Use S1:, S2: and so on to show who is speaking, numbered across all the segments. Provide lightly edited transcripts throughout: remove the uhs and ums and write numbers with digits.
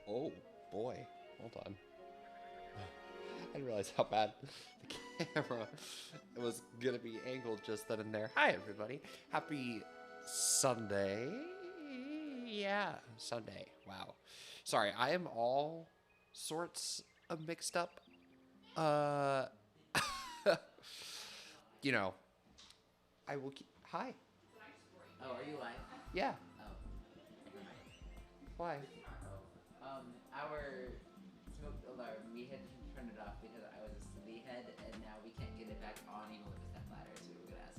S1: Oh, boy. Hold on. I didn't realize how bad the camera was going to be angled just then and there. Hi, everybody. Happy Sunday. Yeah, Sunday. Wow. Sorry, I am all sorts of mixed up. You know, I will keep... Hi.
S2: Oh, are you live?
S1: Yeah.
S2: Oh.
S1: Why?
S2: Our alarm, we had to turn it off because I was a silly head, and now we can't get it back on even with the step ladder, so we were gonna ask.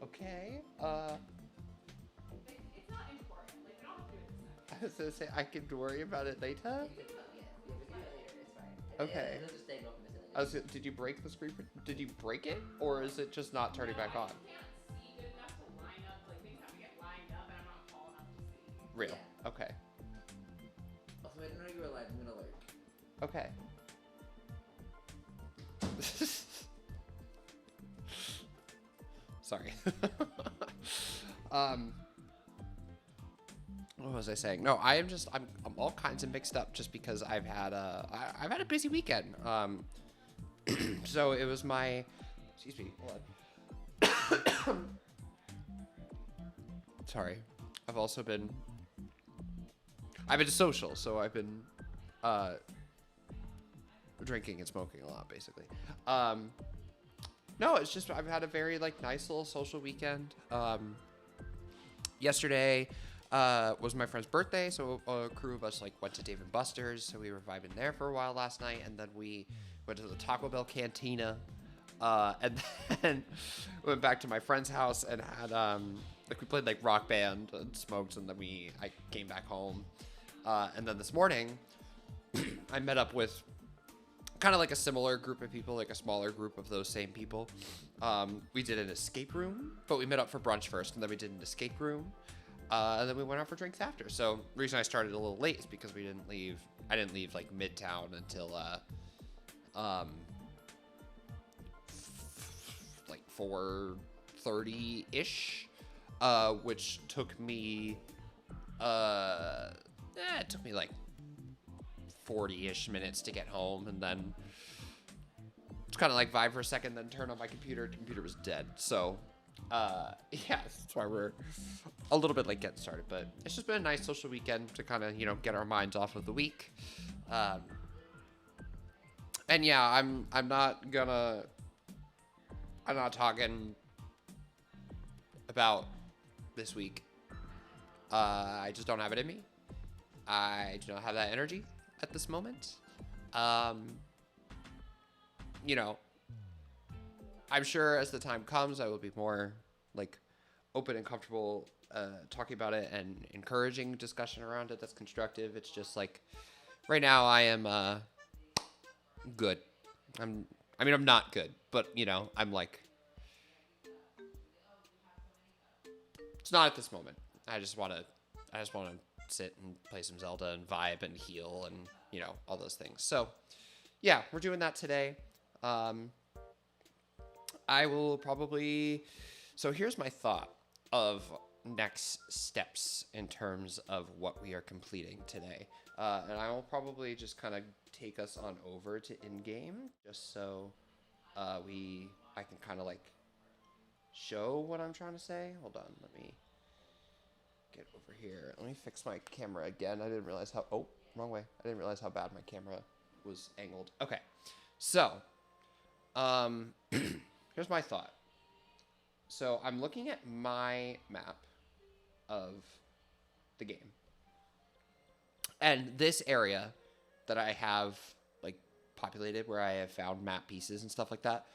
S1: Okay.
S3: It's not important. Like, we don't have to do it this time.
S1: I was gonna say I could worry about it later.
S2: We can do it later, it's fine.
S1: Okay.
S2: It'll just stay open until later.
S1: Did you break the screen? Did you break it, or is it just not turning back on?
S3: I can't see good enough to line up. Like, things have to get lined up, and I'm not tall enough to see.
S1: Real.
S2: Yeah.
S1: Okay.
S2: Also, I didn't know you were live. I'm gonna lurk.
S1: Okay. Sorry. What was I saying? No, I'm all kinds of mixed up just because I've had a busy weekend. So it was my, excuse me, hold on. Sorry. I've been social, so I've been drinking and smoking a lot, basically. No, it's just I've had a very nice little social weekend. Yesterday was my friend's birthday, so a crew of us went to Dave and Buster's, so we were vibing there for a while last night, and then we went to the Taco Bell Cantina, and then went back to my friend's house and had we played Rock Band and smoked, and then I came back home, and then this morning I met up with kind of a similar group of people, a smaller group of those same people. We did an escape room, but we met up for brunch first, and then we did an escape room, and then we went out for drinks after. So the reason I started a little late is because I didn't leave Midtown until 4:30 ish, which took me it took me 40-ish minutes to get home, and then it's kind of vibe for a second, then turn on my computer. The computer was dead. So yeah, that's why we're a little bit late getting started, but it's just been a nice social weekend to kind of get our minds off of the week. And yeah, I'm not talking about this week. I just don't have it in me. I do not have that energy at this moment. I'm sure as the time comes, I will be more open and comfortable talking about it and encouraging discussion around it that's constructive. It's just right now I am good. I'm not good, but I'm it's not at this moment. I just want to sit and play some Zelda and vibe and heal and all those things. So yeah, we're doing that today. I will probably, so here's my thought of next steps in terms of what we are completing today. And I will probably just kind of take us on over to in-game just so I can kind of show what I'm trying to say. Hold on, let me get over here. Let me fix my camera again. I didn't realize how, oh, wrong way. I didn't realize how bad my camera was angled. Okay, so here's my thought. So I'm looking at my map of the game, and this area that I have populated, where I have found map pieces and stuff like that.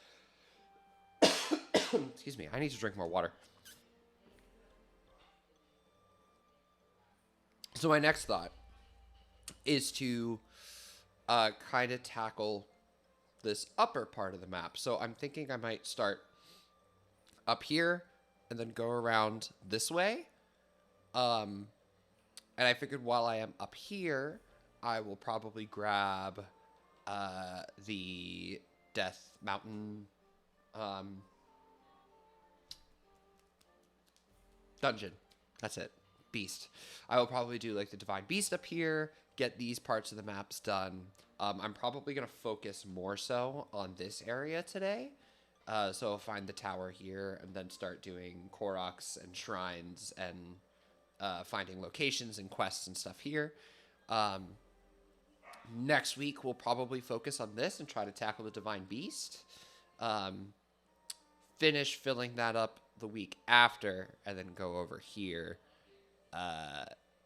S1: Excuse me, I need to drink more water. So my next thought is to kind of tackle this upper part of the map. So I'm thinking I might start up here and then go around this way. And I figured while I am up here, I will probably grab the Death Mountain dungeon. That's it. beast. I will probably do like the divine beast up here, get these parts of the maps done. I'm probably going to focus more so on this area today. So I'll find the tower here and then start doing Koroks and shrines and finding locations and quests and stuff here. Next week, we'll probably focus on this and try to tackle the divine beast. Finish filling that up the week after, and then go over here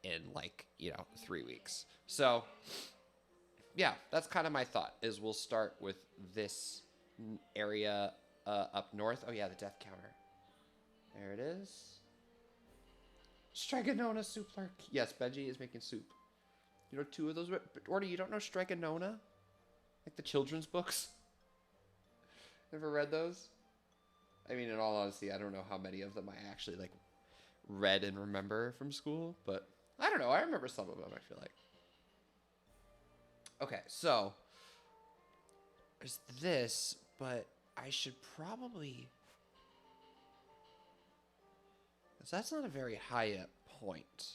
S1: in like 3 weeks. So yeah, that's kind of my thought. Is we'll start with this area up north. Oh yeah, the death counter. There it is. Stregonona soup lark. Yes, Benji is making soup. 2 of those. Ordy, you don't know Stregonona? Like the children's books? Never read those? I mean, in all honesty, I don't know how many of them I actually like read and remember from school, but I don't know. I remember some of them, I feel like. Okay, so there's this, but I should probably, because that's not a very high up point.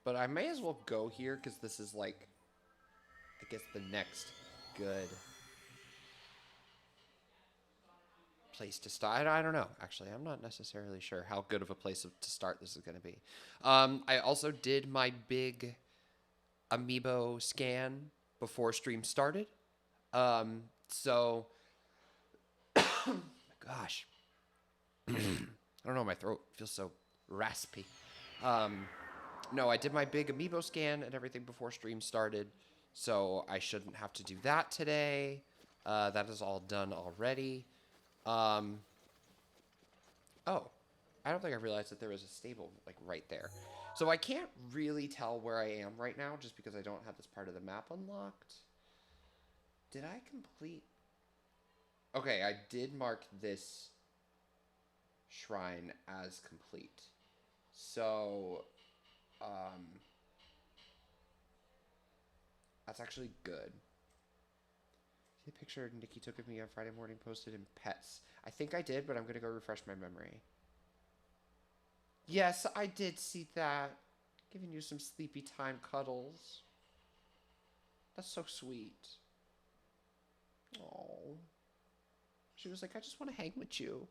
S1: But I may as well go here because this is like, I guess, the next good place to start. I don't know. Actually, I'm not necessarily sure how good of a place to start this is going to be. I also did my big amiibo scan before stream started. So, gosh, I don't know. My throat feels so raspy. No, I did my big amiibo scan and everything before stream started, so I shouldn't have to do that today. That is all done already. Oh, I don't think I realized that there was a stable, like, right there. So I can't really tell where I am right now just because I don't have this part of the map unlocked. Did I complete? Okay, I did mark this shrine as complete. So that's actually good. See the picture Nikki took of me on Friday morning, posted in Pets. I think I did, but I'm going to go refresh my memory. Yes, I did see that. Giving you some sleepy time cuddles. That's so sweet. Oh. She was like, I just want to hang with you.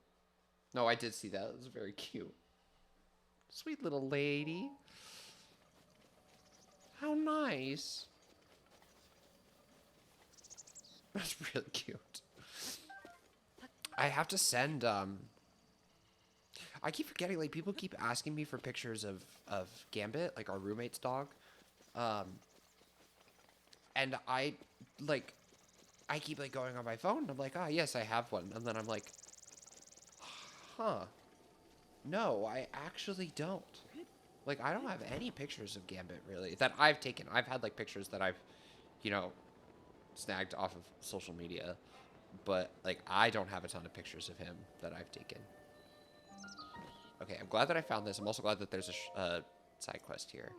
S1: No, I did see that. It was very cute. Sweet little lady. How nice. That's really cute. I have to send, I keep forgetting, like, people keep asking me for pictures of Gambit, like, our roommate's dog. And I keep, like, going on my phone. I'm like, ah, yes, I have one. And then I'm like, huh. No, I actually don't. Like, I don't have any pictures of Gambit, really, that I've taken. I've had, like, pictures that I've, snagged off of social media. But, like, I don't have a ton of pictures of him that I've taken. Okay, I'm glad that I found this. I'm also glad that there's a side quest here.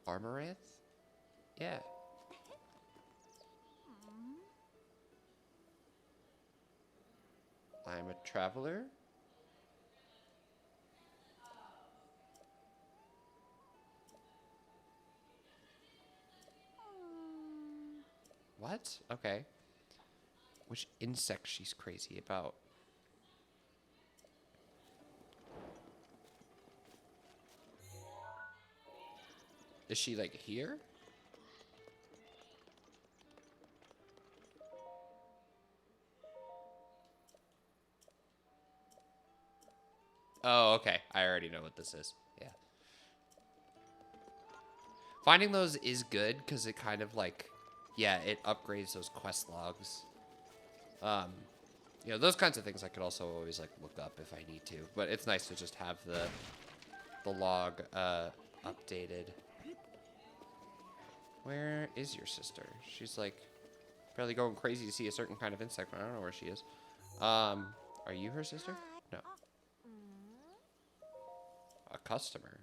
S1: Armoranth? Yeah. I'm a traveler. What? Okay. Which insect she's crazy about? Is she, like, here? Oh, okay. I already know what this is. Yeah. Finding those is good, because it kind of, like, yeah, it upgrades those quest logs. Those kinds of things I could also always, like, look up if I need to. But it's nice to just have the log updated. Where is your sister? She's, like, probably going crazy to see a certain kind of insect, but I don't know where she is. Are you her sister? No. A customer.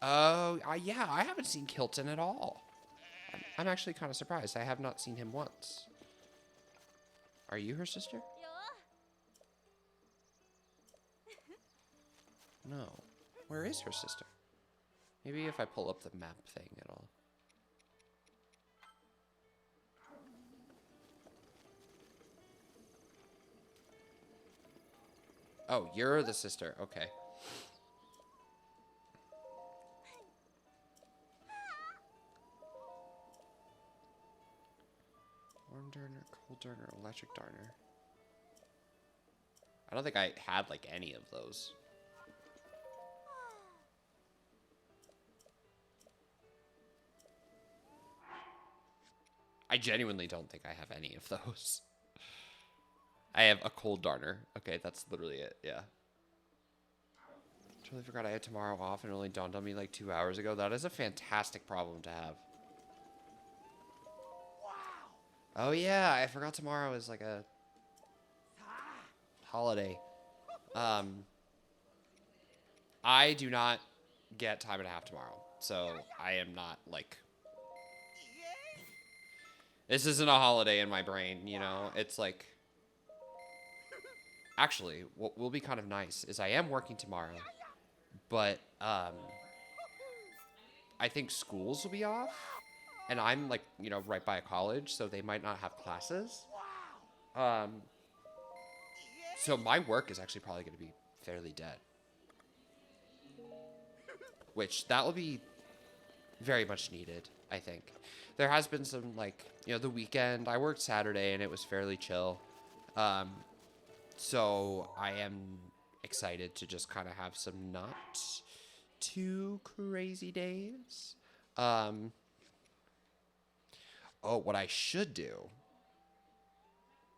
S1: Oh, yeah, I haven't seen Kilton at all. I'm actually kind of surprised. I have not seen him once. Are you her sister? No. Where is her sister? Maybe if I pull up the map thing, it'll... Oh, you're the sister. Okay. Warm darner, cold darner, electric darner. I don't think I had, like, any of those. I genuinely don't think I have any of those. I have a cold darner. Okay, that's literally it. Yeah. Totally forgot I had tomorrow off and it only dawned on me like 2 hours ago. That is a fantastic problem to have. Wow. Oh yeah, I forgot tomorrow is like a holiday. I do not get time and a half tomorrow. So I am not like... This isn't a holiday in my brain, you know? It's like... Actually, what will be kind of nice is I am working tomorrow, but I think schools will be off, and I'm like, you know, right by a college, so they might not have classes. So my work is actually probably going to be fairly dead, which that will be very much needed, I think. There has been some, like, you know, the weekend, I worked Saturday and it was fairly chill. So I am excited to just kind of have some not too crazy days. Oh, what I should do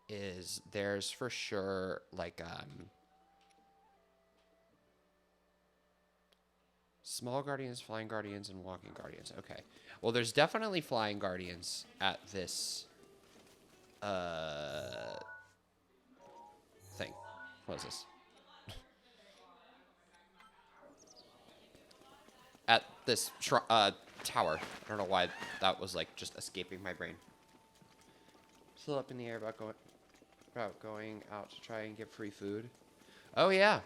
S1: is there's for sure like small guardians, flying guardians, and walking guardians. Okay. Well, there's definitely flying guardians at this thing. What is this? At this tower. I don't know why that was like just escaping my brain. Still up in the air about going out to try and get free food. Oh yeah.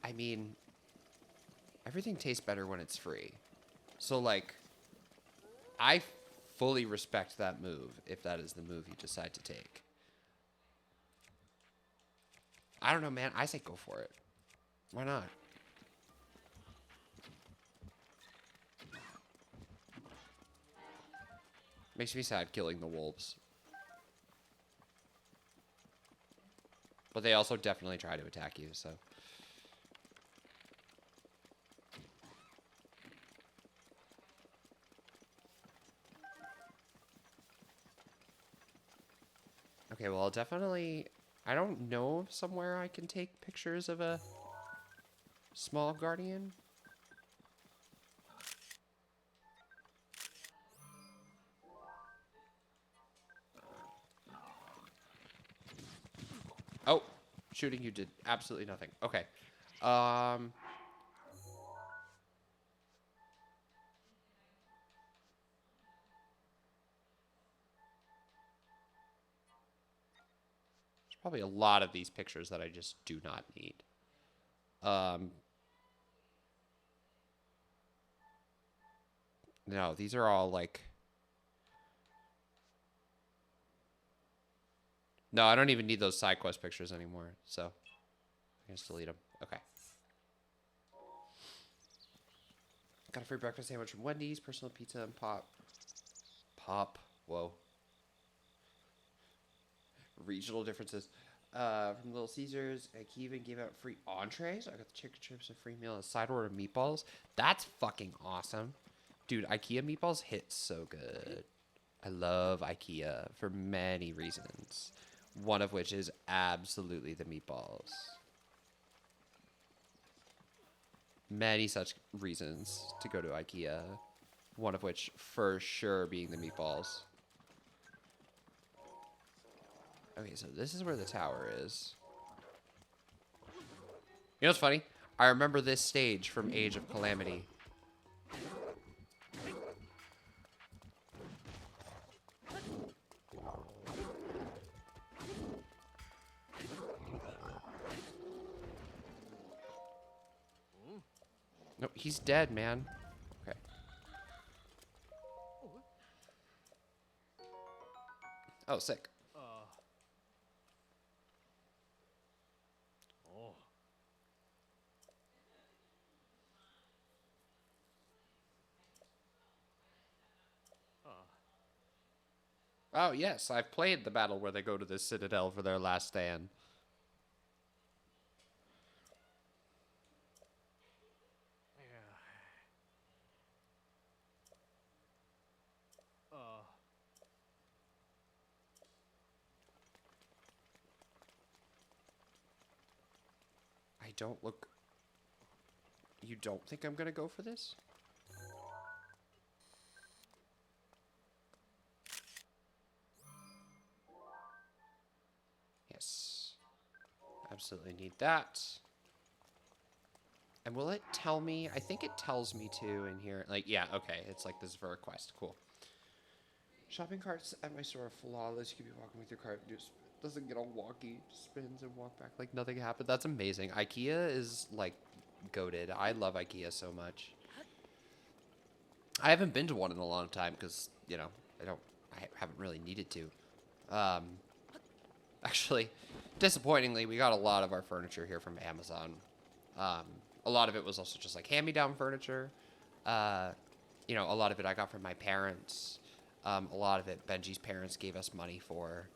S1: I mean, everything tastes better when it's free. So like, I fully respect that move if that is the move you decide to take. I don't know, man. I say go for it. Why not? Makes me sad killing the wolves. But they also definitely try to attack you, so. Okay, well, I'll definitely... I don't know of somewhere I can take pictures of a small guardian. Oh, shooting you did absolutely nothing. Okay. There's probably a lot of these pictures that I just do not need. No, these are all like... No, I don't even need those side quest pictures anymore, so I can just delete them. Okay. Got a free breakfast sandwich from Wendy's, personal pizza, and pop. Pop. Whoa. Regional differences. From Little Caesars, I even gave out free entrees. I got the chicken strips, a free meal, and a side order of meatballs. That's fucking awesome. Dude, IKEA meatballs hit so good. I love IKEA for many reasons. One of which is absolutely the meatballs. Many such reasons to go to IKEA. One of which for sure being the meatballs. Okay, so this is where the tower is. You know what's funny? I remember this stage from Age of Calamity. He's dead, man. Okay. Oh, sick. Oh, yes, I've played the battle where they go to this citadel for their last stand. I don't look... You don't think I'm gonna go for this? Yes. Absolutely need that. And will it tell me? I think it tells me to in here. Like, yeah, okay. It's like this is for a quest. Cool. Shopping carts at my store are flawless. You can be walking with your cart. Just doesn't get all wonky. Spins and walk back like nothing happened. That's amazing. IKEA is like goated. I love IKEA so much. I haven't been to one in a long time because, you know, I haven't really needed to. Actually, disappointingly, we got a lot of our furniture here from Amazon. A lot of it was also just like hand-me-down furniture. You know, a lot of it I got from my parents. A lot of it Benji's parents gave us money for.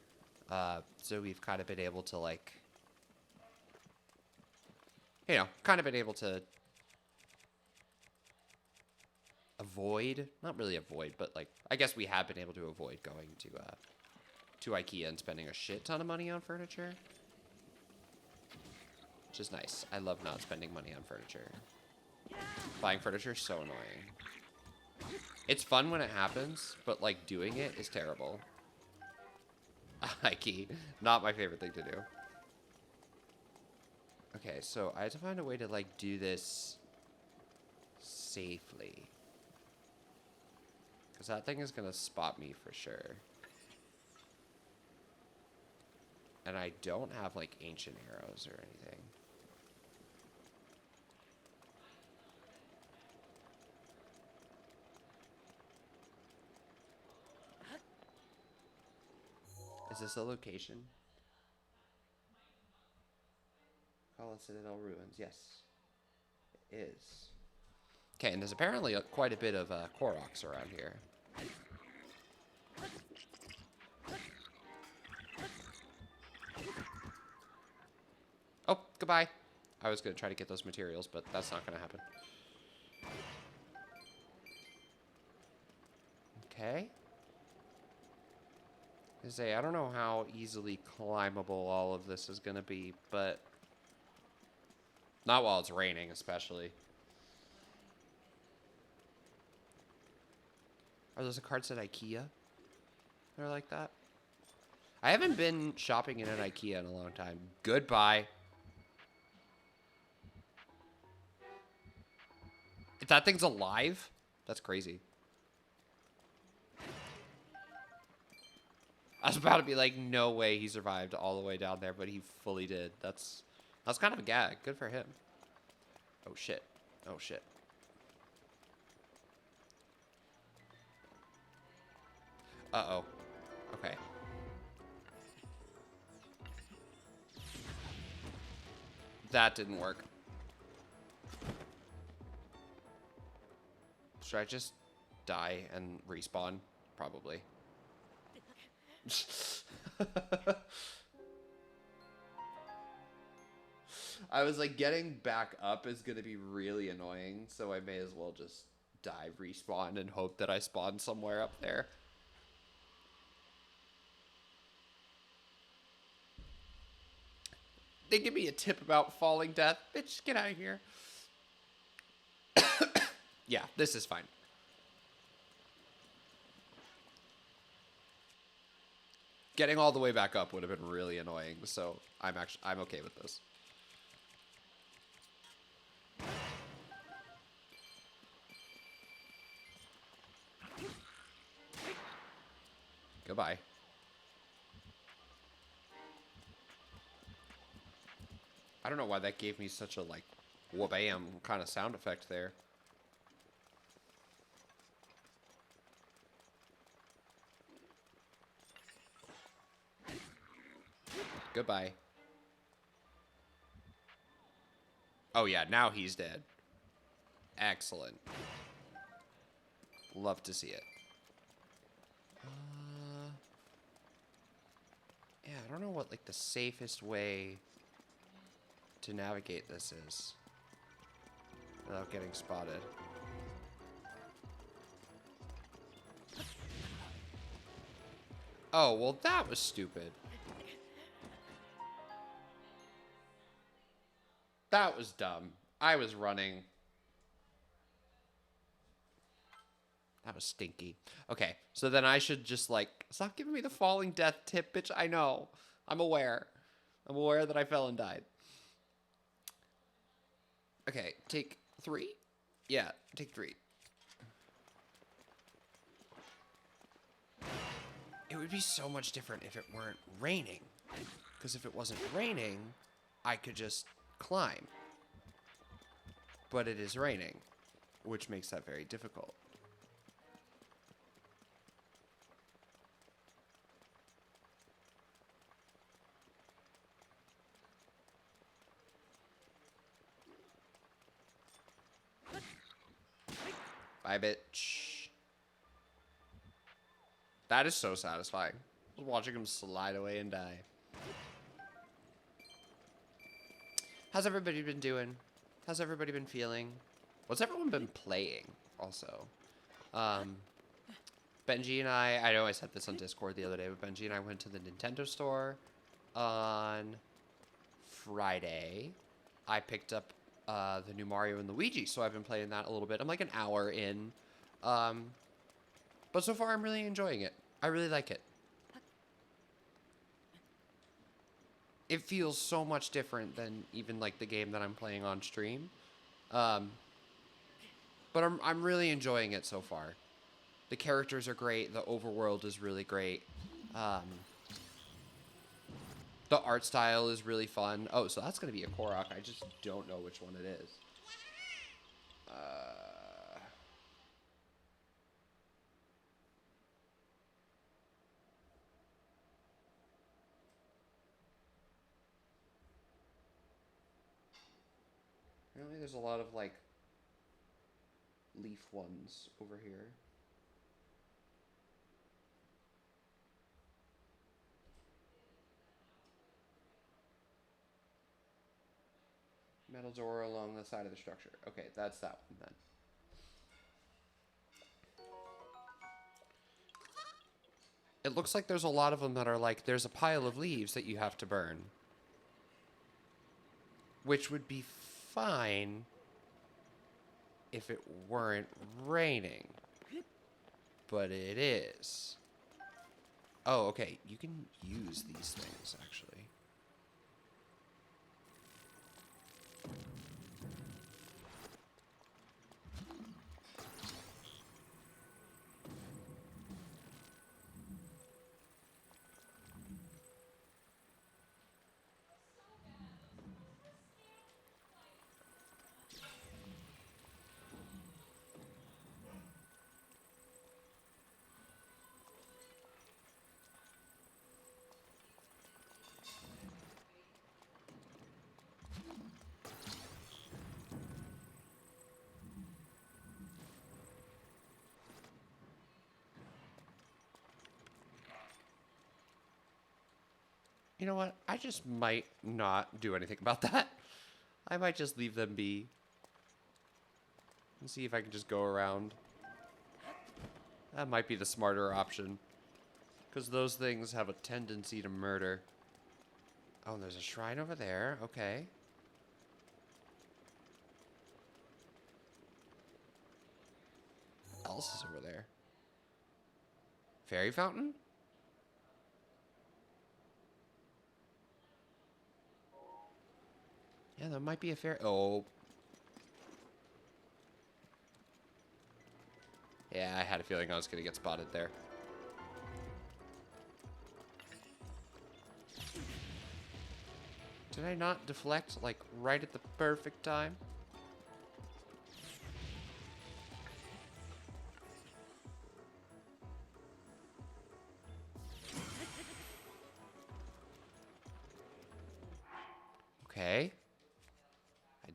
S1: So we've kind of been able to, like, you know, kind of been able to avoid, not really avoid, but like, I guess we have been able to avoid going to IKEA and spending a shit ton of money on furniture. Which is nice. I love not spending money on furniture. Buying furniture is so annoying. It's fun when it happens, but like doing it is terrible. IKEA, not my favorite thing to do. Okay, so I have to find a way to like do this safely. Because that thing is going to spot me for sure. And I don't have like ancient arrows or anything. Is this a location? Akkala Citadel Ruins. Yes. It is. Okay, and there's apparently quite a bit of Koroks around here. Oh, goodbye. I was going to try to get those materials, but that's not going to happen. Okay. I don't know how easily climbable all of this is going to be, but not while it's raining, especially. Are those the carts at IKEA? They're like that? I haven't been shopping in an IKEA in a long time. Goodbye. If that thing's alive, that's crazy. I was about to be like, no way he survived all the way down there, but he fully did. That's kind of a gag. Good for him. Oh, shit. Oh, shit. Uh-oh. Okay. That didn't work. Should I just die and respawn? Probably. I was like, getting back up is gonna be really annoying, so I may as well just die, respawn, and hope that I spawn somewhere up there. They give me a tip about falling death. Bitch, get out of here. Yeah, this is fine. Getting all the way back up would have been really annoying, so I'm okay with this. Goodbye. I don't know why that gave me such a like wha-bam kind of sound effect there. Goodbye. Oh, yeah, now he's dead. Excellent. Love to see it. Yeah, I don't know what, like, the safest way to navigate this is without getting spotted. Oh, well, that was stupid. That was dumb. I was running. That was stinky. Okay, so then I should just, like, stop giving me the falling death tip, bitch. I know. I'm aware. I'm aware that I fell and died. Okay, take 3? Yeah, take 3. It would be so much different if it weren't raining. Because if it wasn't raining, I could just climb. But it is raining, which makes that very difficult. Bye, bitch. That is so satisfying. Just watching him slide away and die. How's everybody been doing? How's everybody been feeling? What's everyone been playing, also? Benji and I know I said this on Discord the other day, but Benji and I went to the Nintendo store on Friday. I picked up the new Mario and Luigi, so I've been playing that a little bit. I'm like an hour in. But so far, I'm really enjoying it. I really like it. It feels so much different than even like the game that I'm playing on stream. But I'm really enjoying it so far. The characters are great. The overworld is really great. The art style is really fun. Oh, so that's going to be a Korok. I just don't know which one it is. Apparently there's a lot of, like, leaf ones over here. Metal door along the side of the structure. Okay, that's that one then. It looks like there's a lot of them that are like, there's a pile of leaves that you have to burn. Which would be fine if it weren't raining. But it is. Oh, okay. You can use these things, actually. You know what? I just might not do anything about that. I might just leave them be. And see if I can just go around. That might be the smarter option. Because those things have a tendency to murder. Oh, and there's a shrine over there. Okay. What else is over there? Fairy fountain? Yeah, there might be a fairy. Oh. Yeah, I had a feeling I was going to get spotted there. Did I not deflect, like, right at the perfect time?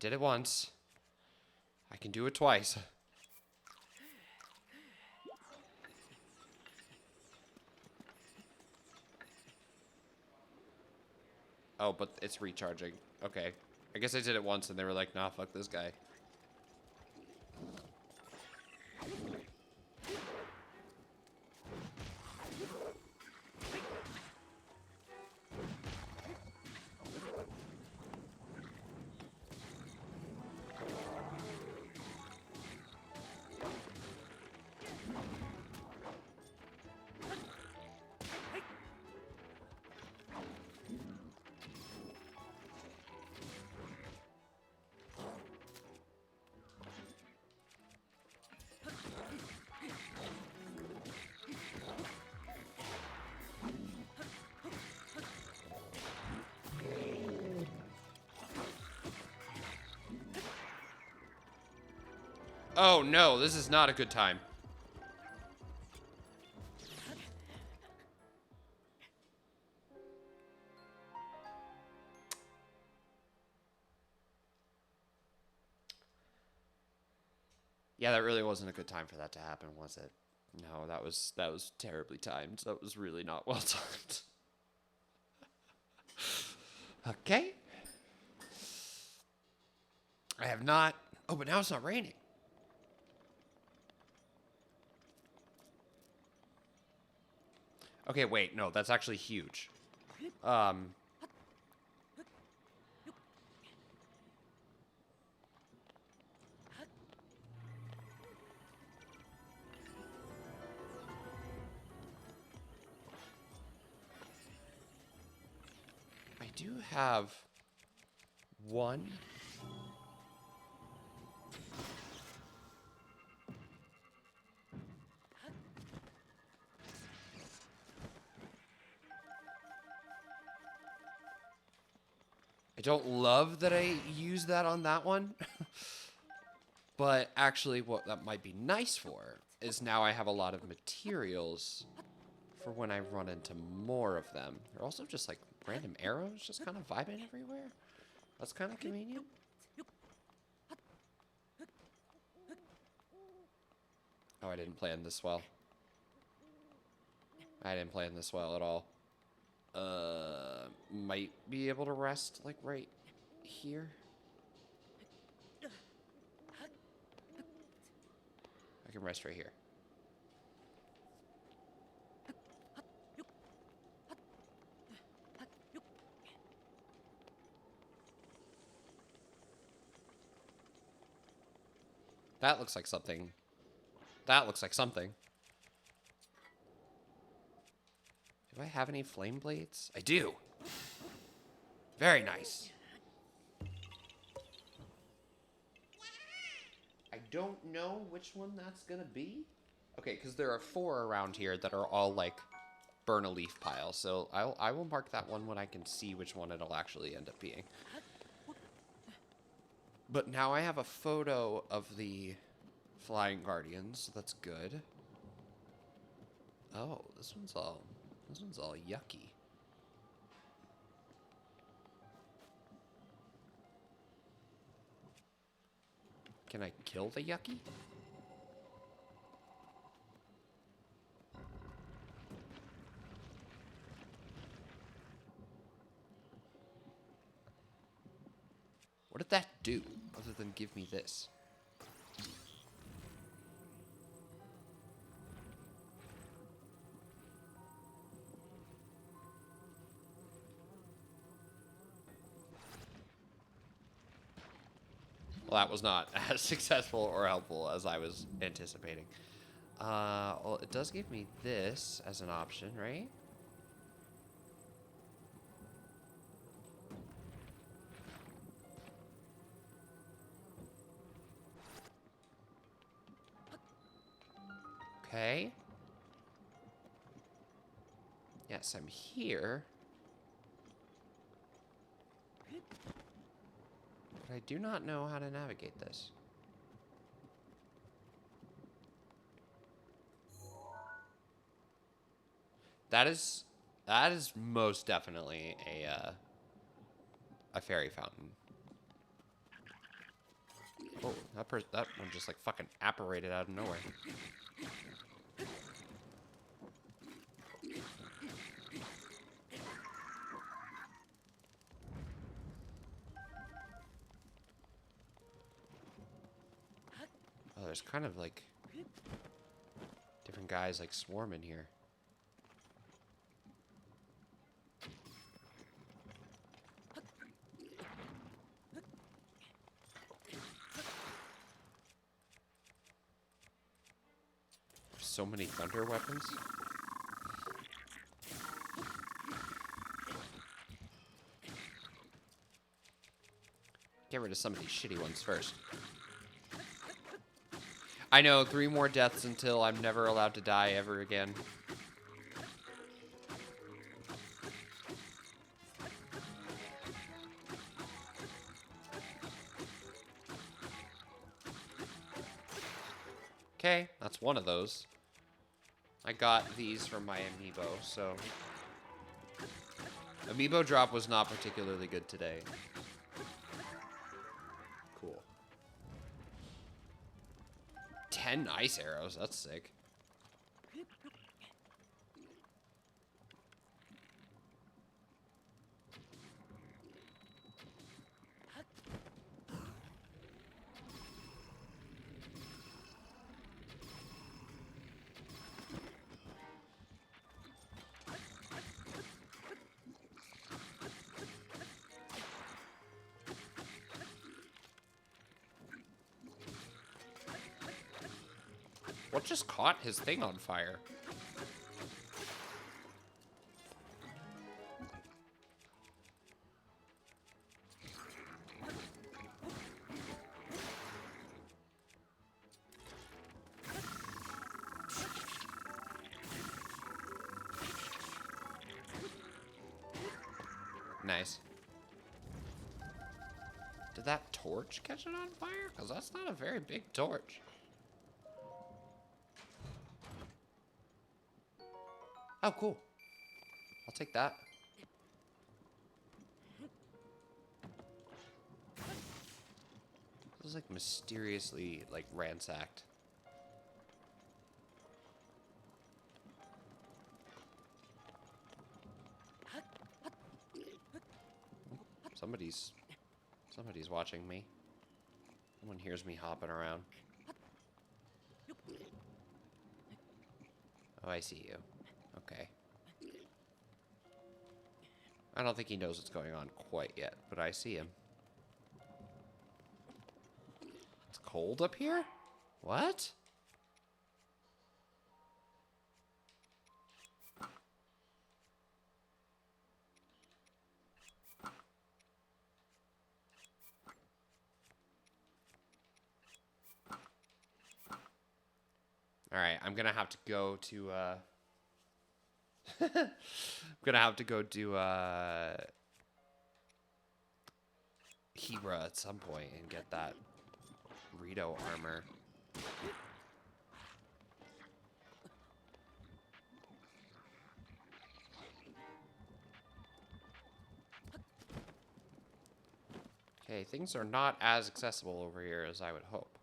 S1: did it once. I can do it twice. Oh, but it's recharging. Okay. I guess I did it once and they were like, nah, fuck this guy. Oh no, this is not a good time. Yeah, that really wasn't a good time for that to happen, was it? No, that was terribly timed. That was really not well timed. Okay. I have not. Oh, but now it's not raining. Okay, wait, no, that's actually huge. I do have one. I don't love that I use that on that one. But actually what that might be nice for is now I have a lot of materials for when I run into more of them. They're also just like random arrows just kind of vibing everywhere. That's kind of convenient. Oh, I didn't plan this well. I didn't plan this well at all. Might be able to rest like right here. I can rest right here. That looks like something. That looks like something. Do I have any flame blades? I do. Very nice. I don't know which one that's gonna be. Okay, because there are 4 around here that are all like burn a leaf piles. So I will mark that one when I can see which one it'll actually end up being. But now I have a photo of the flying guardians. So that's good. Oh, this one's all yucky. Can I kill the yucky? What did that do, other than give me this? Well, that was not as successful or helpful as I was anticipating. Well, it does give me this as an option, right? Okay. Yes, I'm here. But I do not know how to navigate this. That is most definitely a fairy fountain. Oh, that one just like fucking apparated out of nowhere. Oh, there's kind of like different guys like swarming here. So many thunder weapons. Get rid of some of these shitty ones first. I know, 3 more deaths until I'm never allowed to die ever again. Okay, that's one of those. I got these from my amiibo, so... Amiibo drop was not particularly good today. Cool. 10 ice arrows, that's sick. What just caught his thing on fire? Nice. Did that torch catch it on fire? Because that's not a very big torch. Oh, cool. I'll take that. This is like mysteriously like ransacked. Somebody's watching me. Someone hears me hopping around. Oh, I see you. Okay. I don't think he knows what's going on quite yet, but I see him. It's cold up here? What? Alright, I'm gonna have to go to, I'm gonna have to go do, Hebra at some point and get that Rito armor. Okay, things are not as accessible over here as I would hope.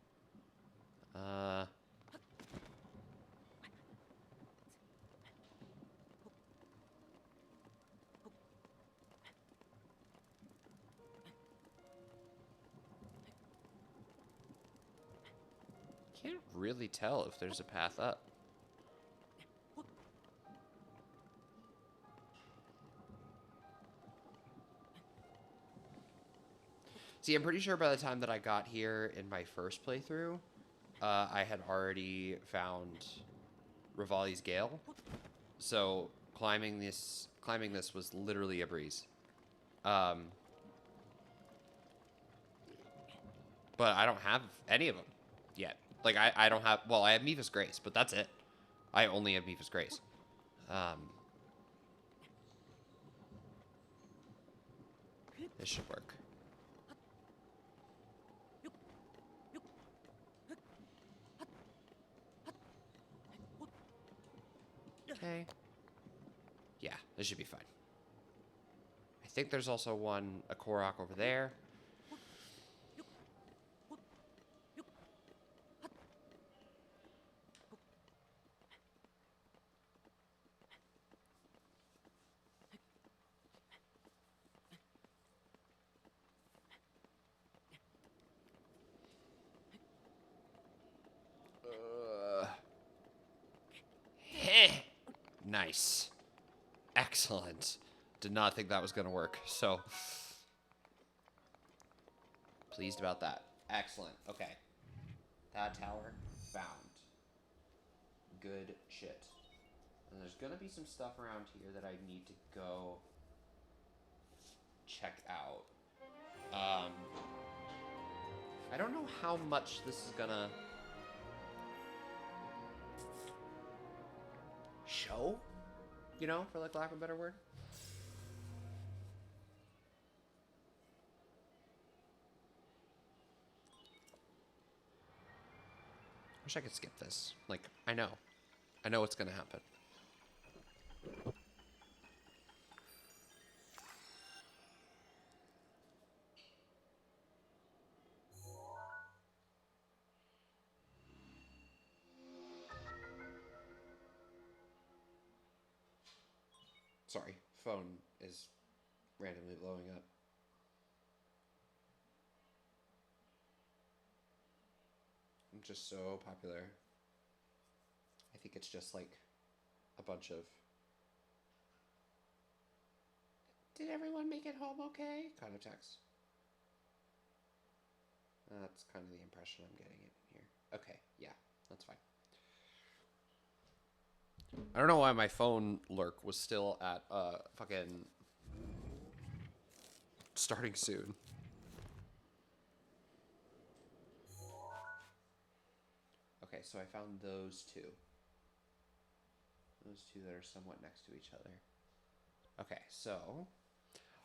S1: Can't really tell if there's a path up. See, I'm pretty sure by the time that I got here in my first playthrough, I had already found Rivali's Gale. So climbing this was literally a breeze. But I don't have any of them yet. Like, I don't have... Well, I have Miva's Grace, but that's it. I only have Miva's Grace. This should work. Okay. Yeah, this should be fine. I think there's also a Korok over there. Nice. Excellent. Did not think that was going to work, so... Pleased about that. Excellent. Okay. That tower found. Good shit. And there's going to be some stuff around here that I need to go check out. I don't know how much this is going to show, you know, for like lack of a better word. Wish I could skip this. Like, I know what's gonna happen. Sorry, phone is randomly blowing up. I'm just so popular. I think it's just like a bunch of... Did everyone make it home okay? Kind of text. That's kind of the impression I'm getting in here. Okay, yeah, that's fine. I don't know why my phone lurk was still at fucking starting soon. Okay, so I found those two. Those two that are somewhat next to each other. Okay, so...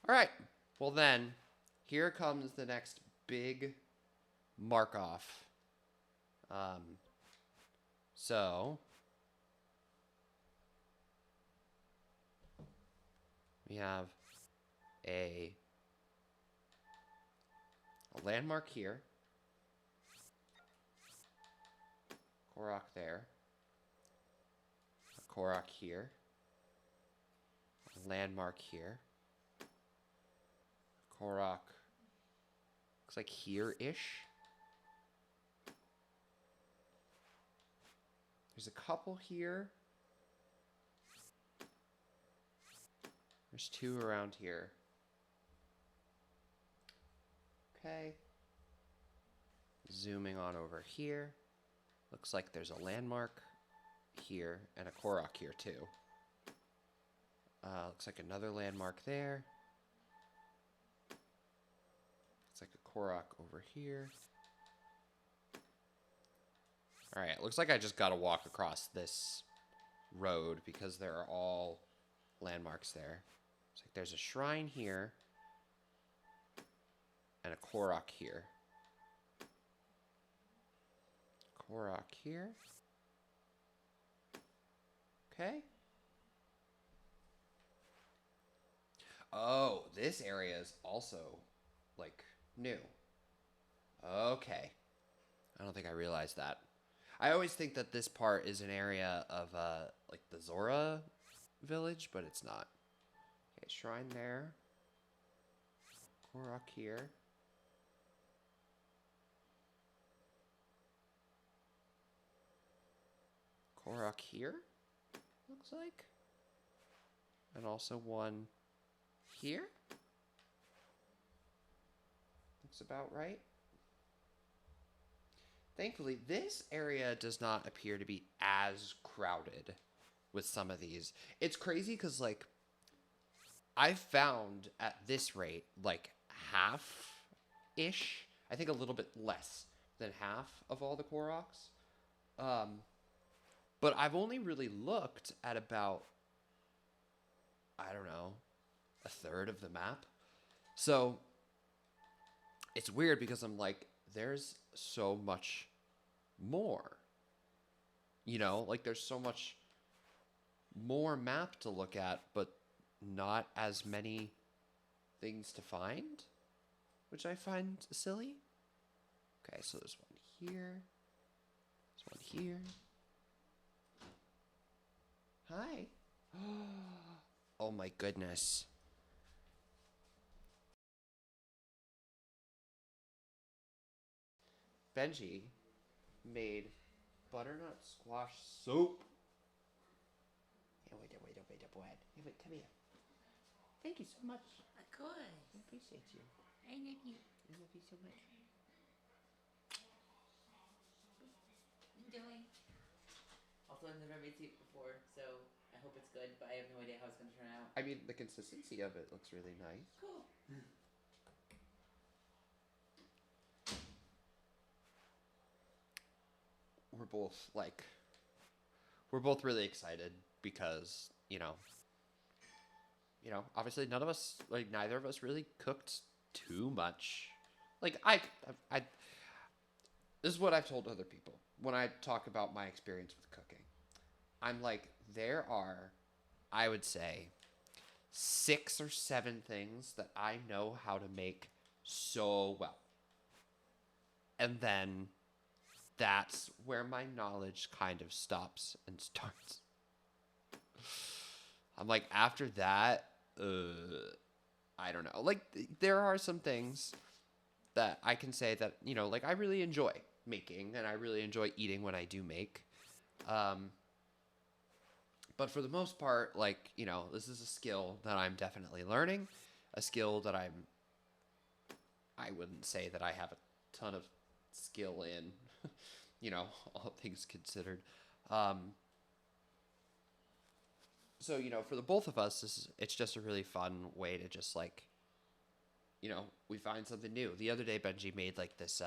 S1: Alright, well then, here comes the next big mark-off. So... We have a landmark here. Korok there. A Korok here. A landmark here. Korok looks like here-ish. There's a couple here. There's two around here. Okay. Zooming on over here. Looks like there's a landmark here and a Korok here too. Looks like another landmark there. Looks like a Korok over here. Alright, looks like I just gotta walk across this road because there are all landmarks there. Looks like there's a shrine here and a Korok here. Korok here. Okay. Oh, this area is also, like, new. Okay. I don't think I realized that. I always think that this part is an area of, like, the Zora village, but it's not. Okay, shrine there. Korok here. Korok here, looks like. And also one here. Looks about right. Thankfully, this area does not appear to be as crowded with some of these. It's crazy because, like, I've found at this rate, like, half-ish, I think a little bit less than half of all the Koroks. But I've only really looked at about, I don't know, a third of the map. So it's weird because I'm like, there's so much more. You know, like there's so much more map to look at, but not as many things to find, which I find silly. Okay, so there's one here. There's one here. Hi. Oh my goodness. Benji made butternut squash soup. And we did bit of bread. Here, wait, come here. Thank you so much.
S2: Of course.
S1: I appreciate you.
S2: I love you.
S1: I love you so much.
S2: Enjoy. Also, I've never made soup before, so I hope it's good, but I have no idea how it's going to turn out.
S1: I mean, the consistency of it looks really nice.
S2: Cool.
S1: We're both really excited because, obviously neither of us really cooked too much. Like, this is what I've told other people when I talk about my experience with cooking. I'm like, there are, I would say, 6 or 7 things that I know how to make so well. And then that's where my knowledge kind of stops and starts. I'm like, after that, I don't know. Like, there are some things that I can say that, I really enjoy making, and I really enjoy eating when I do make. But for the most part, this is a skill that I'm definitely learning, a skill that I wouldn't say that I have a ton of skill in, all things considered. So, for the both of us, it's just a really fun way to just we find something new. The other day, Benji made this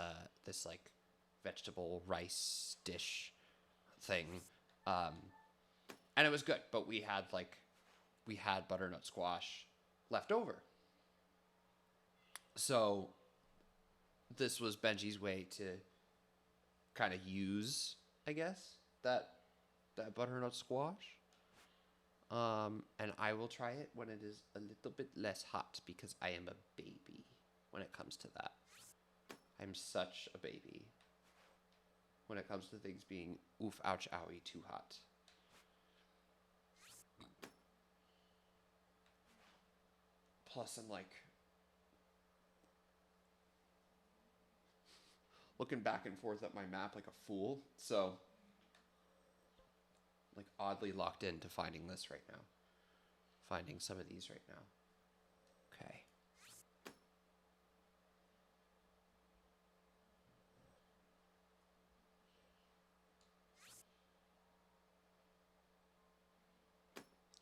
S1: vegetable rice dish thing. And it was good, but we had butternut squash left over. So this was Benji's way to kind of use, I guess, that butternut squash. And I will try it when it is a little bit less hot because I am a baby when it comes to that. I'm such a baby when it comes to things being oof, ouch, owie, too hot. Plus, I'm looking back and forth at my map like a fool. So, oddly locked into finding this right now. Finding some of these right now. Okay.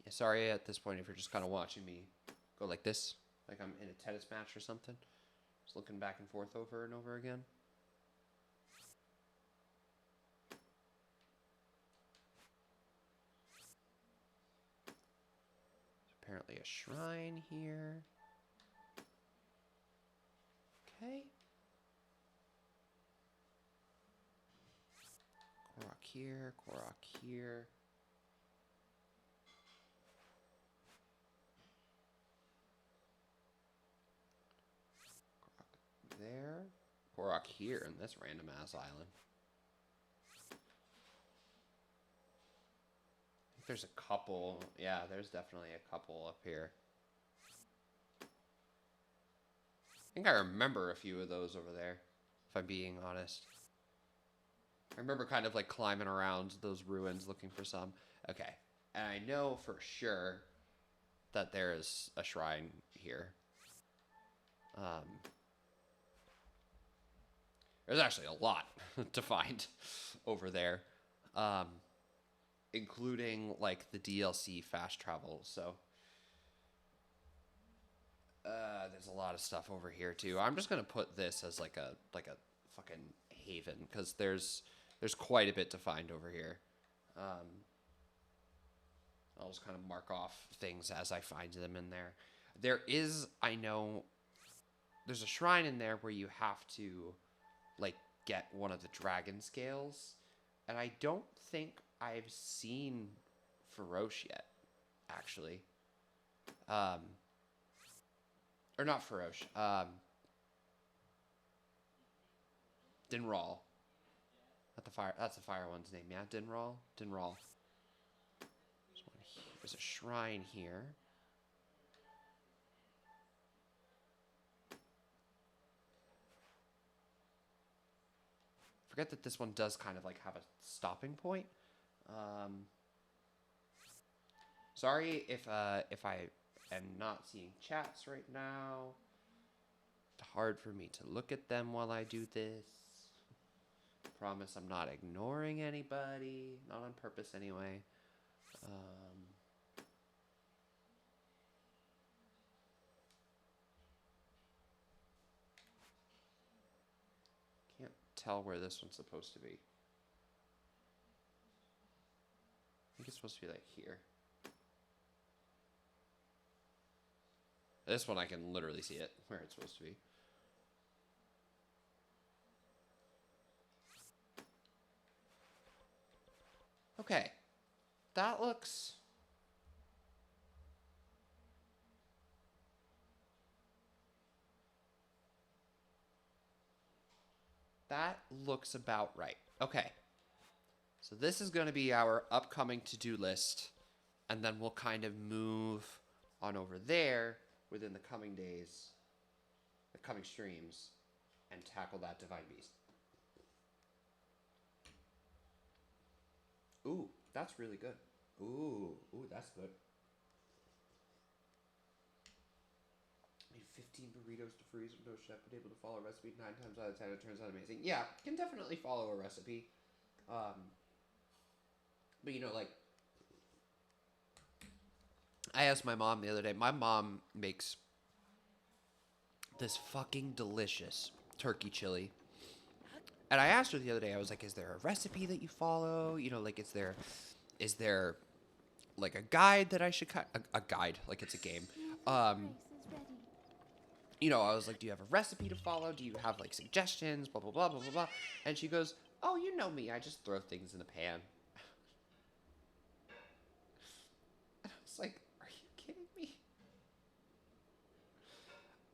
S1: Yeah, sorry at this point if you're just kind of watching me go like this, like I'm in a tennis match or something. Just looking back and forth over and over again. There's apparently a shrine here. Okay. Korok here, Korok here. There. Korok here in this random ass island. I think there's a couple. Yeah, there's definitely a couple up here. I think I remember a few of those over there, if I'm being honest. I remember kind of climbing around those ruins looking for some. Okay. And I know for sure that there is a shrine here. There's actually a lot to find over there, including the DLC fast travel. So there's a lot of stuff over here too. I'm just gonna put this as a fucking haven because there's quite a bit to find over here. I'll just kind of mark off things as I find them in there. I know, there's a shrine in there where you have to get one of the dragon scales, and I don't think I've seen Feroce yet, actually. Or not Feroce. Dinral. That's the fire one's name, yeah? Dinral? Dinral. There's a shrine here. Forget that this one does kind of have a stopping point. Sorry if I am not seeing chats right now. It's hard for me to look at them while I do this. Promise I'm not ignoring anybody. Not on purpose anyway. Can't tell where this one's supposed to be. I think it's supposed to be like here. This one I can literally see it where it's supposed to be. Okay. That looks... That looks about right. Okay. So this is going to be our upcoming to-do list. And then we'll kind of move on over there within the coming days, the coming streams, and tackle that Divine Beast. Ooh, that's really good. Ooh, that's good. Made 15 burritos to freeze with no chef, but able to follow a recipe 9 times out of 10. It turns out amazing. Yeah, can definitely follow a recipe. But you know, like, I asked my mom the other day. My mom makes this fucking delicious turkey chili. And I asked her the other day, I was like, is there a recipe that you follow? You know, like, is there like a guide that I should cut? A guide, like it's a game. You know, I was like, do you have a recipe to follow? Do you have, like, suggestions? Blah, blah, blah, blah, blah, blah. And she goes, oh, you know me. I just throw things in a pan. And I was like, are you kidding me?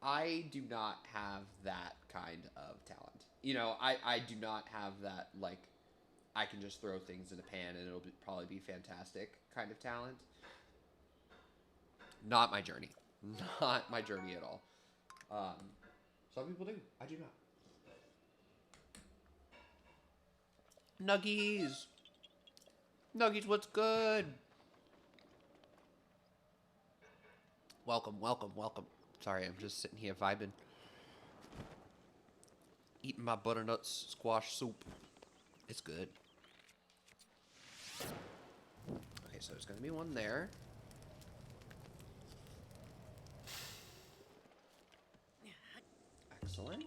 S1: I do not have that kind of talent. You know, I do not have that, like, I can just throw things in a pan and it'll probably be fantastic kind of talent. Not my journey. Not my journey at all. Some people do. I do not. Nuggies! Nuggies, what's good? Welcome, welcome, welcome. Sorry, I'm just sitting here vibing. Eating my butternut squash soup. It's good. Okay, so there's gonna be one there. Excellent.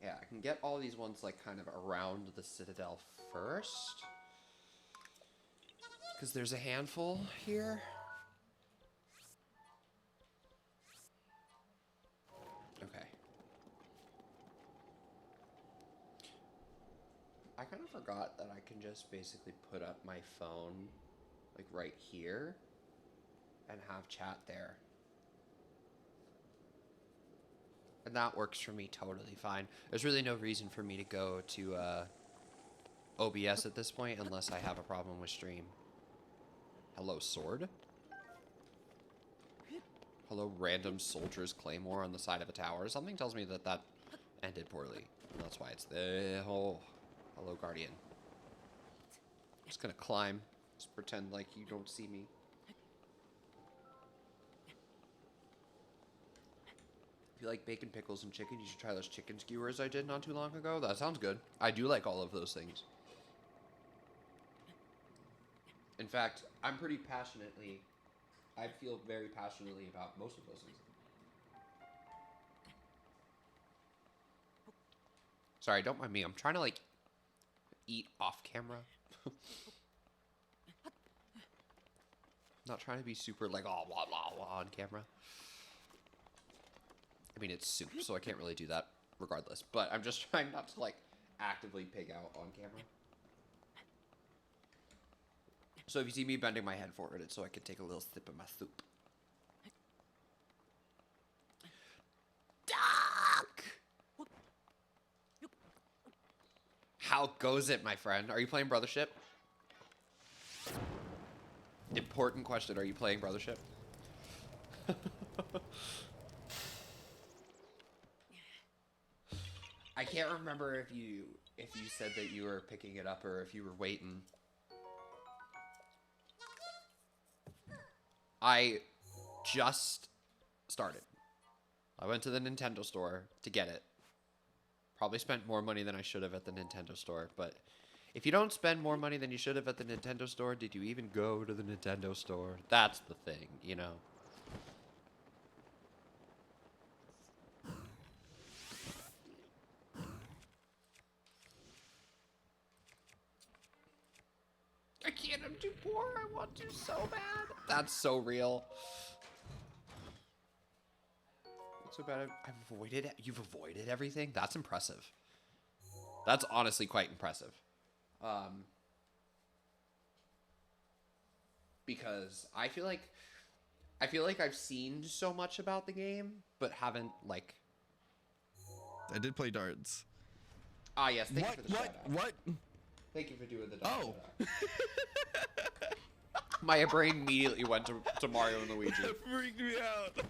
S1: Yeah, I can get all these ones, like, kind of around the citadel first. Because there's a handful here. Okay. I kind of forgot that I can just basically put up my phone, like, right here. And have chat there. And that works for me totally fine. There's really no reason for me to go to OBS at this point unless I have a problem with stream. Hello, sword? Hello, random soldier's claymore on the side of a tower. Something tells me that that ended poorly. And that's why it's the... Oh, hello, guardian. I'm just gonna climb. Just pretend like you don't see me. If you like bacon, pickles, and chicken, you should try those chicken skewers I did not too long ago. That sounds good. I do like all of those things. In fact, I'm pretty passionately... I feel very passionately about most of those things. Sorry, don't mind me. I'm trying to, like, eat off camera. Not trying to be super, like, oh, blah, blah, blah on camera. I mean, it's soup, so I can't really do that regardless. But I'm just trying not to, like, actively pig out on camera. So if you see me bending my head forward, it's so I can take a little sip of my soup. Duck! How goes it, my friend? Are you playing Brothership? Important question. Are you playing Brothership? I can't remember if you said that you were picking it up or if you were waiting. I just started. I went to the Nintendo store to get it. Probably spent more money than I should have at the Nintendo store, but if you don't spend more money than you should have at the Nintendo store, did you even go to the Nintendo store? That's the thing, you know? I can't, I'm too poor, I want to so bad. That's so real. That's so bad, I've avoided it. You've avoided everything? That's impressive. That's honestly quite impressive. Because I feel like I've seen so much about the game, but haven't like.
S4: I did play darts.
S1: Ah, yes. Thank you for the shout out.
S4: What?
S1: Thank you for doing the dart.
S4: Oh.
S1: My brain immediately went to Mario and Luigi.
S4: That freaked me out.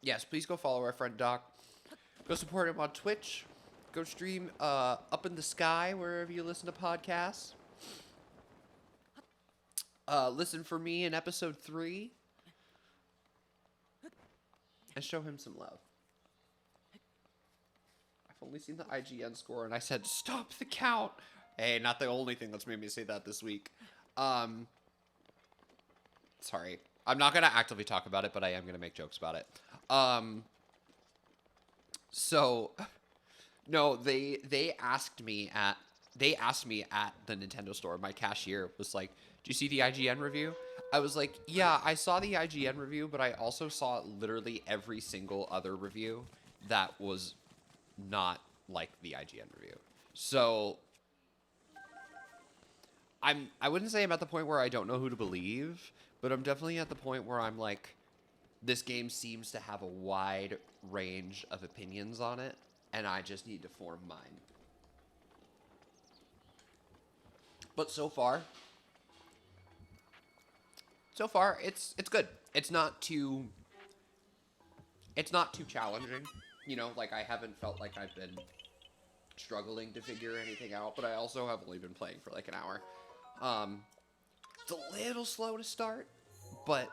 S1: Yes, please go follow our friend Doc. Go support him on Twitch. Go stream Up in the Sky wherever you listen to podcasts. Listen for me in episode 3. And show him some love. I've only seen the IGN score and I said, stop the count. Hey, not the only thing that's made me say that this week. Sorry. I'm not going to actively talk about it, but I am going to make jokes about it. No, they asked me at the Nintendo store. My cashier was like, "Do you see the IGN review?" I was like, "Yeah, I saw the IGN review, but I also saw literally every single other review that was not like the IGN review." So I wouldn't say I'm at the point where I don't know who to believe, but I'm definitely at the point where I'm like, this game seems to have a wide range of opinions on it, and I just need to form mine. But so far, it's good. It's not too challenging. You know, like I haven't felt like I've been struggling to figure anything out, but I also have only been playing for like an hour. It's a little slow to start, but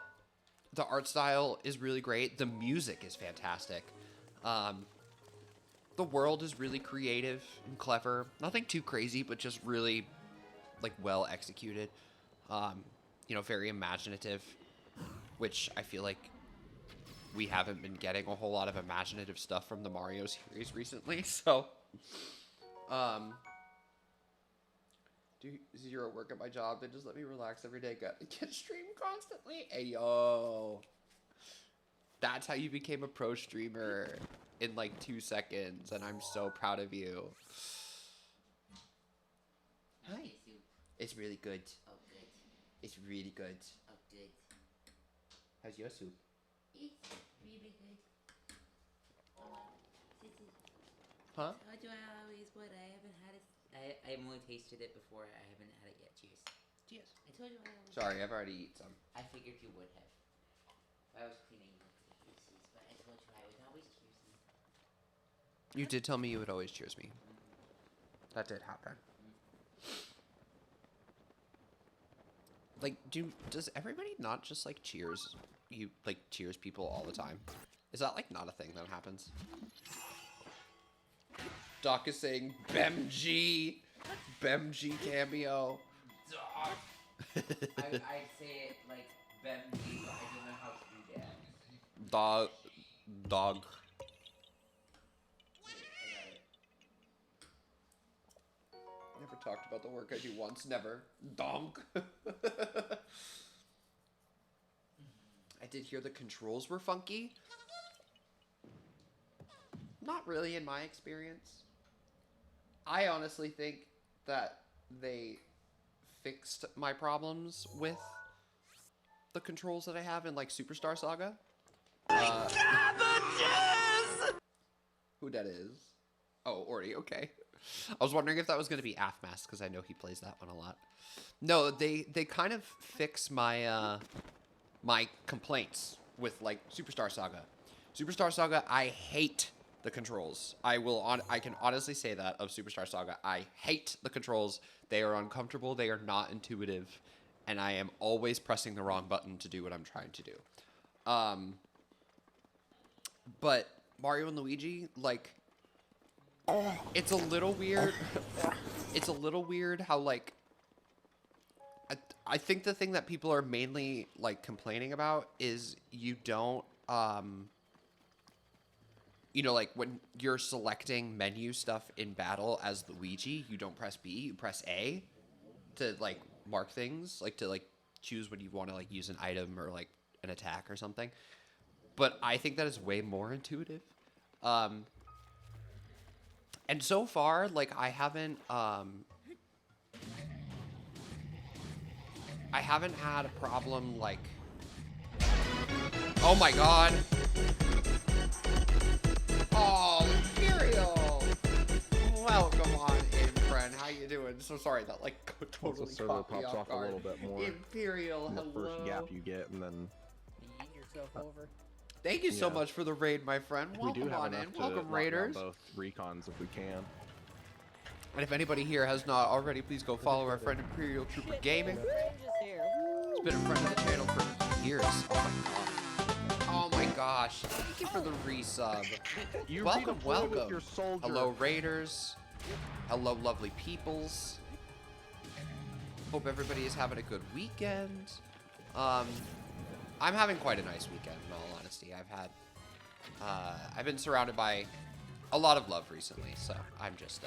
S1: the art style is really great. The music is fantastic. The world is really creative and clever. Nothing too crazy, but just really like well executed. You know, very imaginative, which I feel like we haven't been getting a whole lot of imaginative stuff from the Mario series recently. So, do 0 work at my job and just let me relax every day. Get stream constantly. Hey, yo. That's how you became a pro streamer in like 2 seconds, and I'm so proud of you. Hi. It's really good.
S2: Oh, good.
S1: It's really good.
S2: Oh, good.
S1: How's your soup?
S2: It's really good.
S1: Huh?
S2: How do I always what? I haven't had it. I've only tasted it before. I haven't had it yet. Cheers.
S1: Cheers.
S2: I told you I always.
S1: Sorry, I've already eaten some.
S2: I figured you would have. I was cleaning the pieces, but I told you I would always cheers them.
S1: You did tell me you would always cheers me. That did happen. Like, does everybody not just like cheers people all the time? Is that like not a thing that happens? Doc is saying BemG cameo.
S2: Dog. I'd say it like BemG, but I don't know how to do that.
S1: Dog. Never talked about the work I do once. Never. Donk. I did hear the controls were funky. Not really in my experience. I honestly think that they fixed my problems with the controls that I have in like Superstar Saga. Who that is? Oh, Ori, okay. I was wondering if that was going to be Afmas, because I know he plays that one a lot. No, they kind of fix my my complaints with like Superstar Saga. Superstar Saga, I hate the controls. I can honestly say that of Superstar Saga. I hate the controls. They are uncomfortable. They are not intuitive, and I am always pressing the wrong button to do what I'm trying to do. But Mario and Luigi, like, it's a little weird. It's a little weird how, like, I think the thing that people are mainly, like, complaining about is you don't, you know, like, when you're selecting menu stuff in battle as Luigi, you don't press B, you press A to, like, mark things, like, to, like, choose when you want to, like, use an item or, like, an attack or something. But I think that is way more intuitive. And so far, like, I haven't had a problem, like... Oh my god! Oh, Imperial! Welcome on in, friend. How you doing? So sorry that, like, totally
S5: Once the server
S1: caught me
S5: pops
S1: off
S5: off a
S1: guard.
S5: little bit more,
S1: Imperial,
S5: in the
S1: hello.
S5: first gap you get, and then
S2: Yeet yourself over.
S1: Thank you so
S5: Yeah.
S1: much for the raid, my friend.
S5: we do
S1: Welcome
S5: have
S1: on in.
S5: enough to
S1: Welcome,
S5: knock down
S1: raiders.
S5: both recons if we can.
S1: And if anybody here has not already, please go follow our friend Imperial Trooper Gaming.
S2: Fringe is here. Woo!
S1: He's been a friend of the channel for years. Oh my gosh. Thank you for the resub.
S5: You
S1: Welcome,
S5: redeploy
S1: welcome.
S5: with your soldier.
S1: Hello, raiders. Hello, lovely peoples. Hope everybody is having a good weekend. I'm having quite a nice weekend, in all honesty. I've been surrounded by a lot of love recently, so I'm just,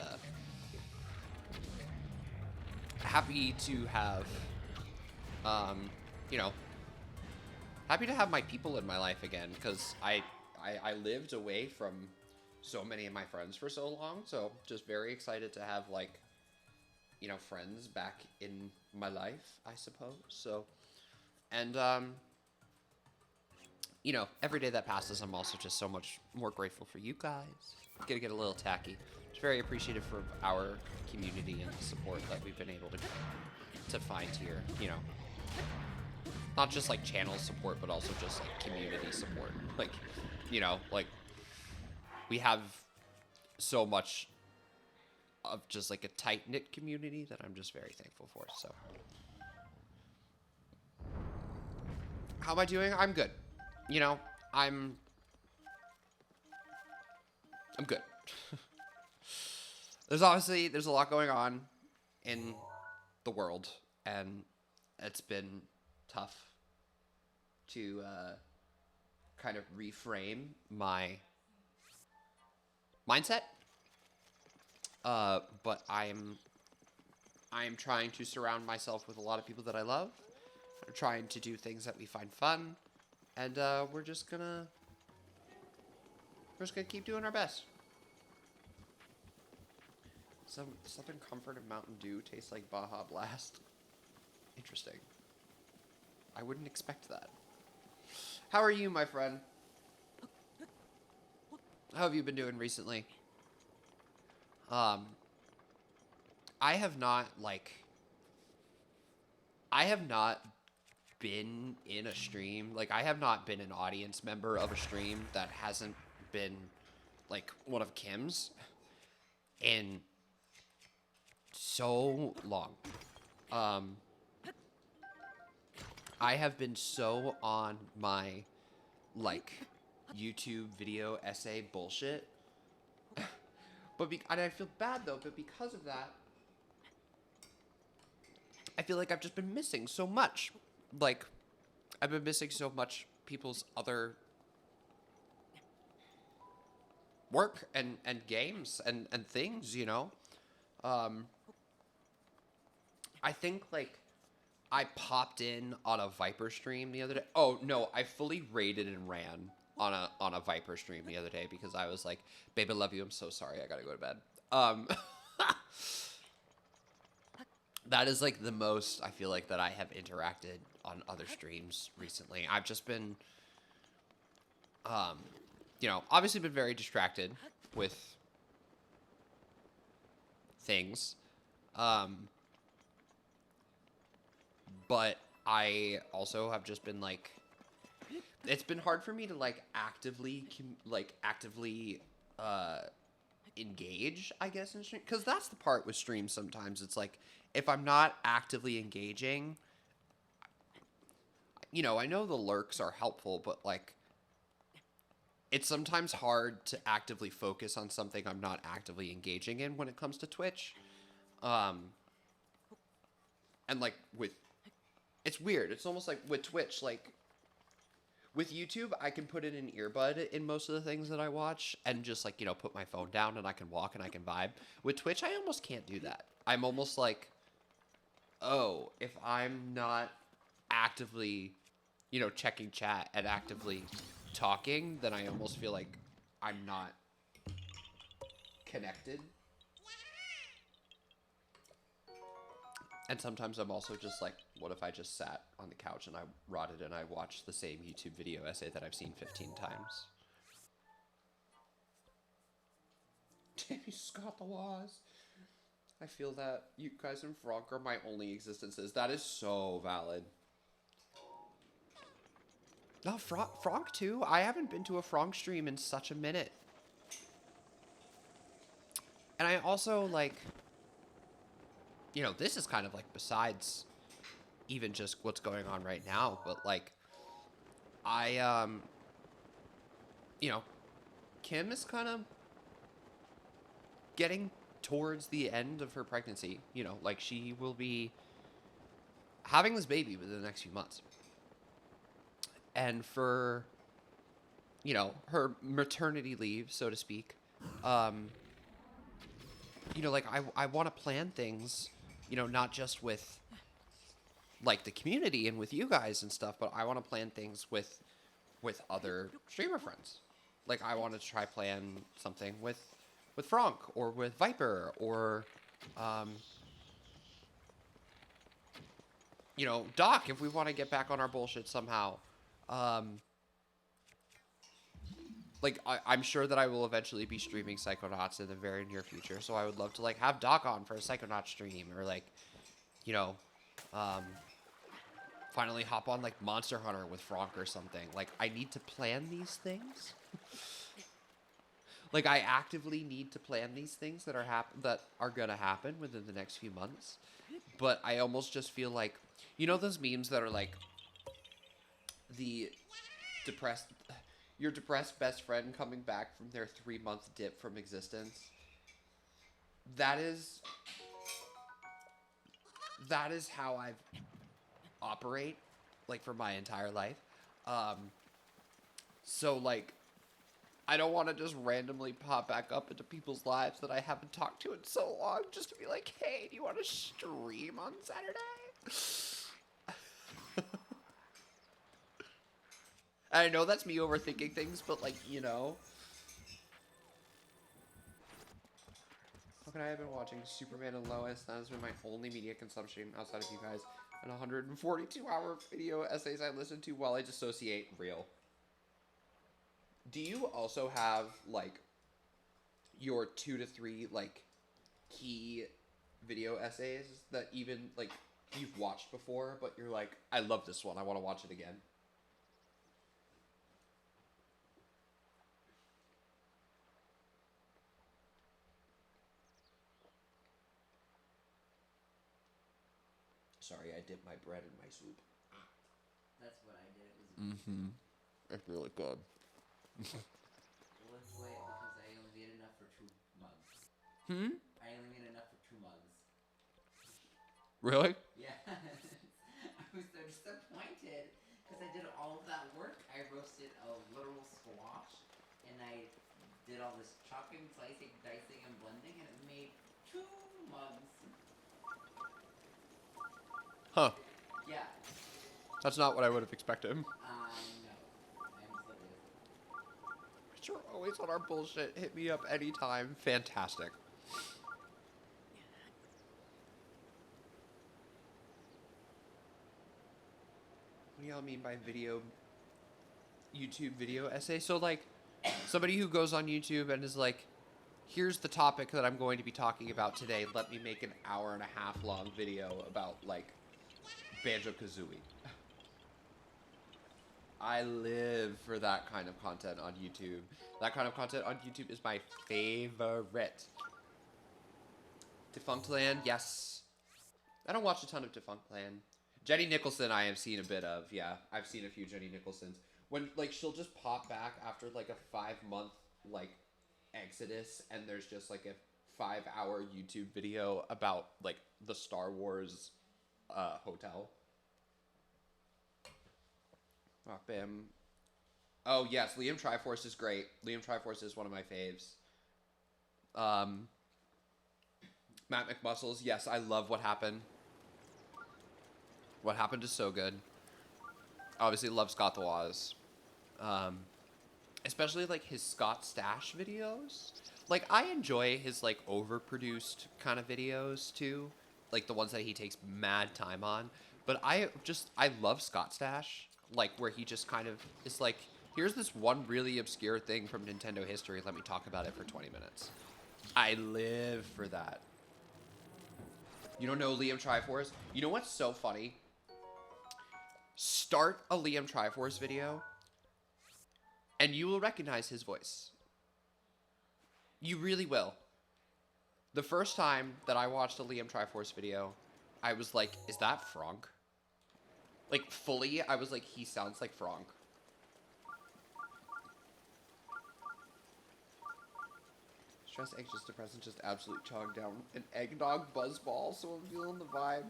S1: happy to have, you know, happy to have my people in my life again, because I lived away from so many of my friends for so long, so just very excited to have, like, you know, friends back in my life, I suppose. So, and, you know, every day that passes, I'm also just so much more grateful for you guys. Gonna get a little tacky. Just very appreciative for our community and the support that we've been able to find here, you know. Not just, like, channel support, but also just, like, community support. Like, you know, like, we have so much of just, like, a tight-knit community that I'm just very thankful for, so. How am I doing? I'm good. You know, I'm good. There's a lot going on in the world, and it's been tough to kind of reframe my mindset. But I'm trying to surround myself with a lot of people that I love. I'm trying to do things that we find fun, and we're just gonna keep doing our best. Some Southern Comfort and Mountain Dew tastes like Baja Blast. Interesting. I wouldn't expect that. How are you, my friend? How have you been doing recently? I have not been in a stream. Like, I have not been an audience member of a stream that hasn't been, like, one of Kim's in so long. I have been so on my, like, YouTube video essay bullshit. And I feel bad, though, but because of that, I feel like I've just been missing so much. Like, I've been missing so much people's other work and games and things, you know? I think, like, I popped in on a Viper stream the other day. Oh, no, I fully raided and ran on a Viper stream the other day because I was like, babe, I love you. I'm so sorry. I gotta go to bed. That is, like, the most I feel like that I have interacted on other streams recently. I've just been, you know, obviously been very distracted with things. But I also have just been, like, it's been hard for me to, like, actively engage, I guess, in stream. Because that's the part with streams sometimes. It's like, if I'm not actively engaging, you know, I know the lurks are helpful, but like, it's sometimes hard to actively focus on something I'm not actively engaging in when it comes to Twitch. And like it's weird. It's almost like with Twitch, like with YouTube, I can put in an earbud in most of the things that I watch and just like, you know, put my phone down and I can walk and I can vibe. With Twitch, I almost can't do that. I'm almost like, oh, if I'm not actively, you know, checking chat and actively talking, then I almost feel like I'm not connected. And sometimes I'm also just like, what if I just sat on the couch and I rotted and I watched the same YouTube video essay that I've seen 15 times? Damn, you Scott the laws. I feel that you guys and Frank are my only existences. That is so valid. No, Frank too. I haven't been to a Frank stream in such a minute. And I also, like, you know, this is kind of like besides even just what's going on right now, but like, you know, Kim is kind of getting towards the end of her pregnancy. You know, like she will be having this baby within the next few months. And for, you know, her maternity leave, so to speak, you know, like I want to plan things, you know, not just with like the community and with you guys and stuff, but I want to plan things with other streamer friends. Like I want to try plan something with Frank or with Viper or, you know, Doc, if we want to get back on our bullshit somehow. Like, I'm sure that I will eventually be streaming Psychonauts in the very near future, so I would love to, like, have Doc on for a Psychonauts stream, or, like, you know, finally hop on, like, Monster Hunter with Frank or something. Like, I need to plan these things. Like, I actively need to plan these things that are gonna happen within the next few months. But I almost just feel like, you know those memes that are, like, your depressed best friend coming back from their 3-month dip from existence? That is how I operate, like, for my entire life. So, like, I don't want to just randomly pop back up into people's lives that I haven't talked to in so long just to be like, hey, do you want to stream on Saturday? I know that's me overthinking things, but, like, you know. I have been watching Superman and Lois. That has been my only media consumption outside of you guys. And 142-hour video essays I listen to while I dissociate. Real. Do you also have, like, your 2 to 3, like, key video essays that even, like, you've watched before, but you're like, I love this one, I want to watch it again? Sorry, I dipped my bread in my soup.
S2: That's what I did. It was
S1: It's really good.
S2: let's wait because I only made enough for 2 months. I only made enough for 2 months.
S1: Really?
S2: Yeah. I was so disappointed because I did all of that work. I roasted a literal squash and I did all this chopping, slicing, dicing, and blending, and it made 2 months.
S1: Huh.
S2: Yeah.
S1: That's not what I would have expected.
S2: No. I'm so busy.
S1: You're always on our bullshit. Hit me up anytime. Fantastic. What do y'all mean by YouTube video essay? So, like, somebody who goes on YouTube and is like, here's the topic that I'm going to be talking about today. Let me make an 1.5-hour long video about, like, Banjo-Kazooie. I live for that kind of content on YouTube. That kind of content on YouTube is my favorite. Defunct Land, yes. I don't watch a ton of Defunct Land. Jenny Nicholson, I have seen a bit of. Yeah, I've seen a few Jenny Nicholsons. When like she'll just pop back after like a 5-month like exodus, and there's just like a 5-hour YouTube video about like the Star Wars hotel. Oh, bam. Oh yes, Liam Triforce is great. Liam Triforce is one of my faves. Matt McMuscles, yes, I love What Happened. What Happened is so good. Obviously love Scott the Woz. Especially like his Scott Stash videos. Like I enjoy his like overproduced kind of videos too. Like the ones that he takes mad time on. But I love Scott Stash. Like where he just kind of is like, here's this one really obscure thing from Nintendo history. Let me talk about it for 20 minutes. I live for that. You don't know Liam Triforce? You know what's so funny? Start a Liam Triforce video, and you will recognize his voice. You really will. The first time that I watched a Liam Triforce video, I was like, is that Frank? Like, fully, I was like, he sounds like Frank. Stress, anxious, depressed, just absolute chug down an eggnog buzzball, so I'm feeling the vibe.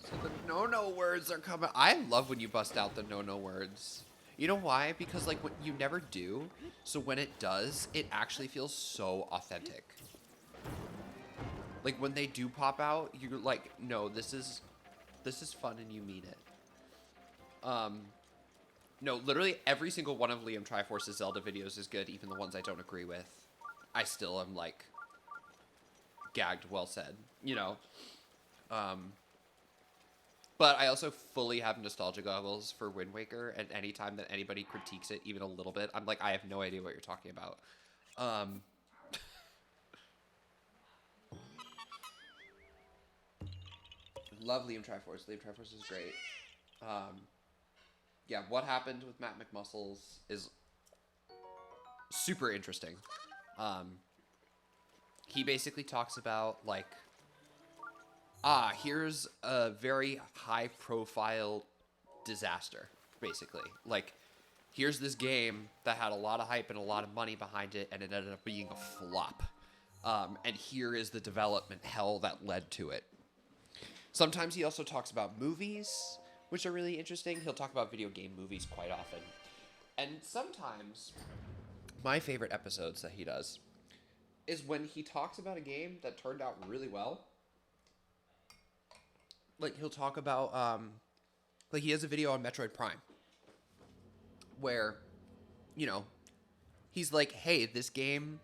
S1: So the no-no words are coming. I love when you bust out the no-no words. You know why? Because, like, what you never do, so when it does, it actually feels so authentic. Like, when they do pop out, you're like, no, this is fun and you mean it. No, literally every single one of Liam Triforce's Zelda videos is good, even the ones I don't agree with. I still am, like, gagged, well said, you know? But I also fully have nostalgia goggles for Wind Waker, and anytime that anybody critiques it even a little bit, I'm like, I have no idea what you're talking about. Love Liam Triforce. Liam Triforce is great. Yeah, What Happened with Matt McMuscles is super interesting. He basically talks about, like, here's a very high-profile disaster, basically. Like, here's this game that had a lot of hype and a lot of money behind it, and it ended up being a flop. And here is the development hell that led to it. Sometimes he also talks about movies, which are really interesting. He'll talk about video game movies quite often. And sometimes, my favorite episodes that he does is when he talks about a game that turned out really well. Like, he'll talk about, like, he has a video on Metroid Prime where, you know, he's like, hey, this game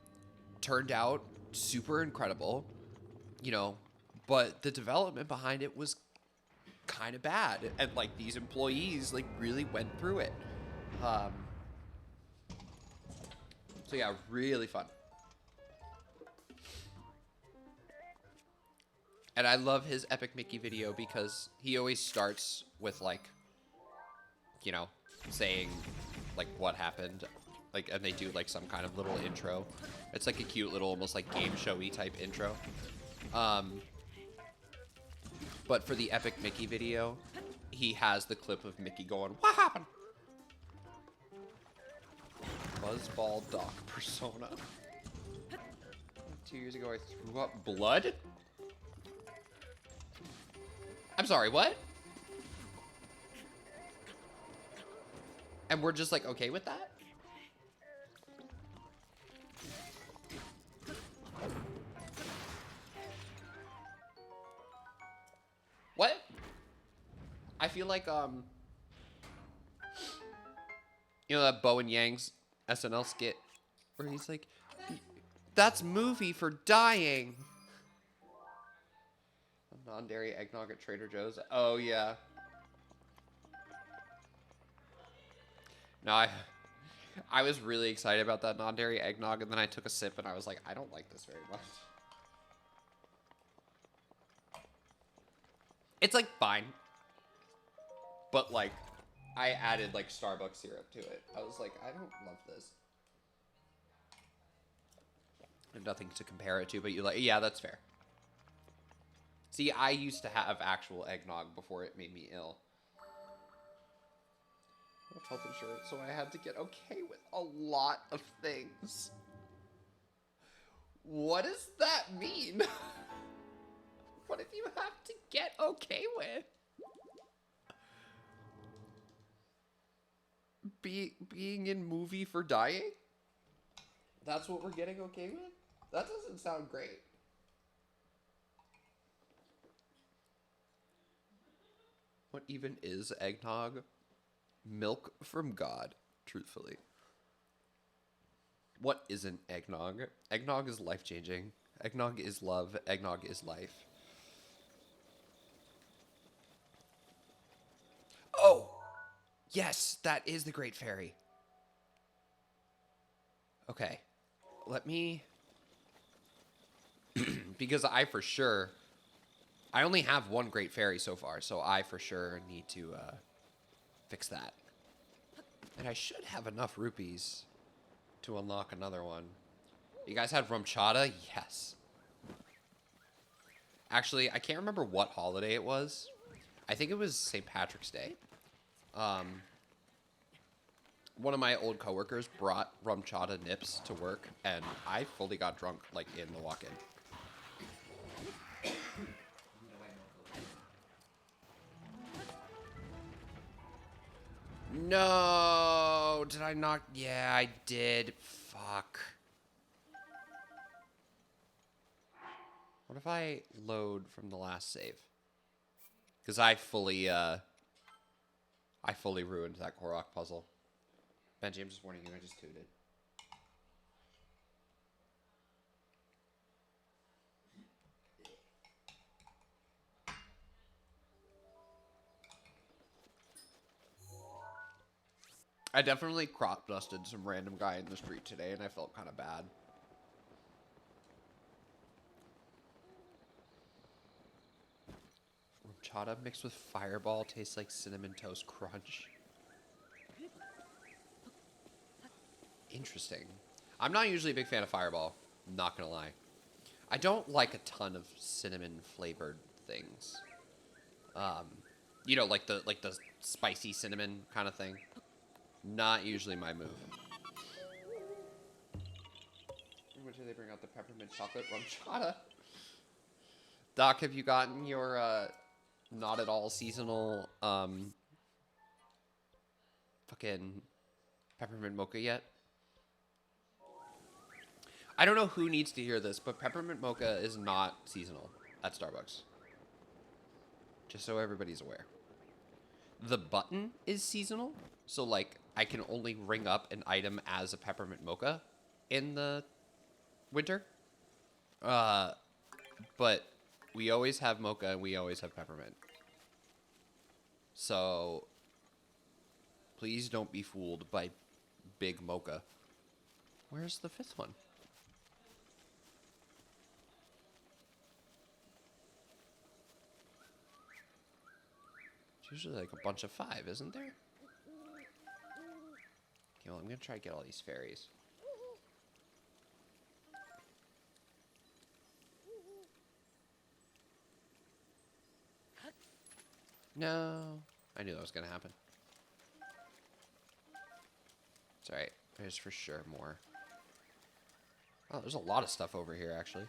S1: turned out super incredible, you know, but the development behind it was kind of bad. And, like, these employees, like, really went through it. So, yeah, really fun. And I love his Epic Mickey video because he always starts with, like, you know, saying, like, what happened. Like, and they do, like, some kind of little intro. It's, like, a cute little, almost, like, game showy type intro. But for the Epic Mickey video, he has the clip of Mickey going, what happened? Buzzball Doc Persona. 2 years ago, I threw up blood? I'm sorry, what? And we're just like, okay with that? What? I feel like, you know that Bo and Yang's SNL skit where he's like, that's movie for dying. Non-dairy eggnog at Trader Joe's. Oh, yeah. No, I was really excited about that non-dairy eggnog, and then I took a sip, and I was like, I don't like this very much. It's, like, fine. But, like, I added, like, Starbucks syrup to it. I was like, I don't love this. I have nothing to compare it to, but you're like, yeah, that's fair. See, I used to have actual eggnog before it made me ill. I have health insurance, so I had to get okay with a lot of things. What does that mean? What if you have to get okay with? Being in movie for dying? That's what we're getting okay with? That doesn't sound great. What even is eggnog? Milk from God, truthfully. What isn't eggnog? Eggnog is life-changing. Eggnog is love. Eggnog is life. Oh! Yes, that is the Great Fairy. Okay. Let me... because I for sure... I only have one Great Fairy so far, so I for sure need to fix that. And I should have enough rupees to unlock another one. You guys had rum chata? Yes. Actually, I can't remember what holiday it was. I think it was St. Patrick's Day. One of my old coworkers brought rum chata nips to work, and I fully got drunk, like, in the walk-in. No, did I not? Yeah, I did. Fuck. What if I load from the last save? Because I fully ruined that Korok puzzle. Benji, I'm just warning you, I just tooted. I definitely crop dusted some random guy in the street today, and I felt kind of bad. Chata mixed with Fireball tastes like Cinnamon Toast Crunch. Interesting. I'm not usually a big fan of Fireball, not gonna lie. I don't like a ton of cinnamon flavored things. You know, like the spicy cinnamon kind of thing. Not usually my move. When do they bring out the peppermint chocolate rum chata? Doc, have you gotten your not at all seasonal fucking peppermint mocha yet? I don't know who needs to hear this, but peppermint mocha is not seasonal at Starbucks. Just so everybody's aware. The button is seasonal, so like I can only ring up an item as a peppermint mocha in the winter. But we always have mocha and we always have peppermint. So please don't be fooled by big mocha. Where's the fifth one? It's usually like a bunch of 5, isn't there? Okay, well, I'm going to try to get all these fairies. No. I knew that was going to happen. It's alright. There's for sure more. Oh, there's a lot of stuff over here, actually.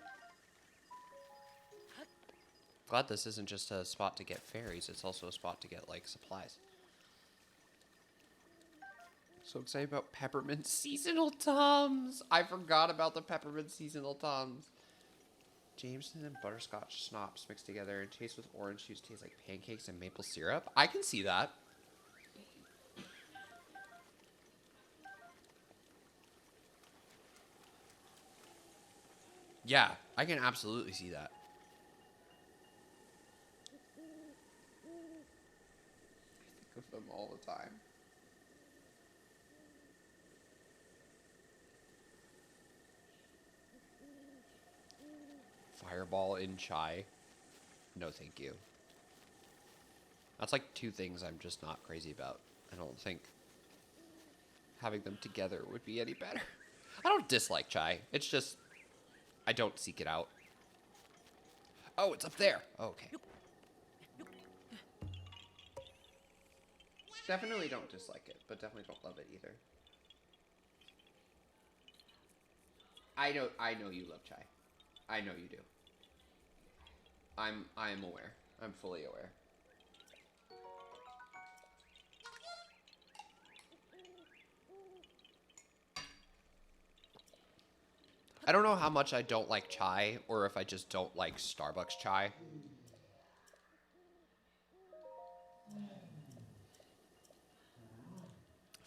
S1: Glad this isn't just a spot to get fairies. It's also a spot to get, like, supplies. So excited about peppermint seasonal Tums. I forgot about the peppermint seasonal Tums. Jameson and butterscotch schnapps mixed together and taste with orange juice tastes like pancakes and maple syrup. I can see that. Yeah, I can absolutely see that. I think of them all the time. Fireball in chai. No, thank you. That's like 2 things I'm just not crazy about. I don't think having them together would be any better. I don't dislike chai. It's just I don't seek it out. Oh, it's up there. Okay. Definitely don't dislike it, but definitely don't love it either. I know you love chai. I know you do. I am aware. I'm fully aware. I don't know how much I don't like chai, or if I just don't like Starbucks chai.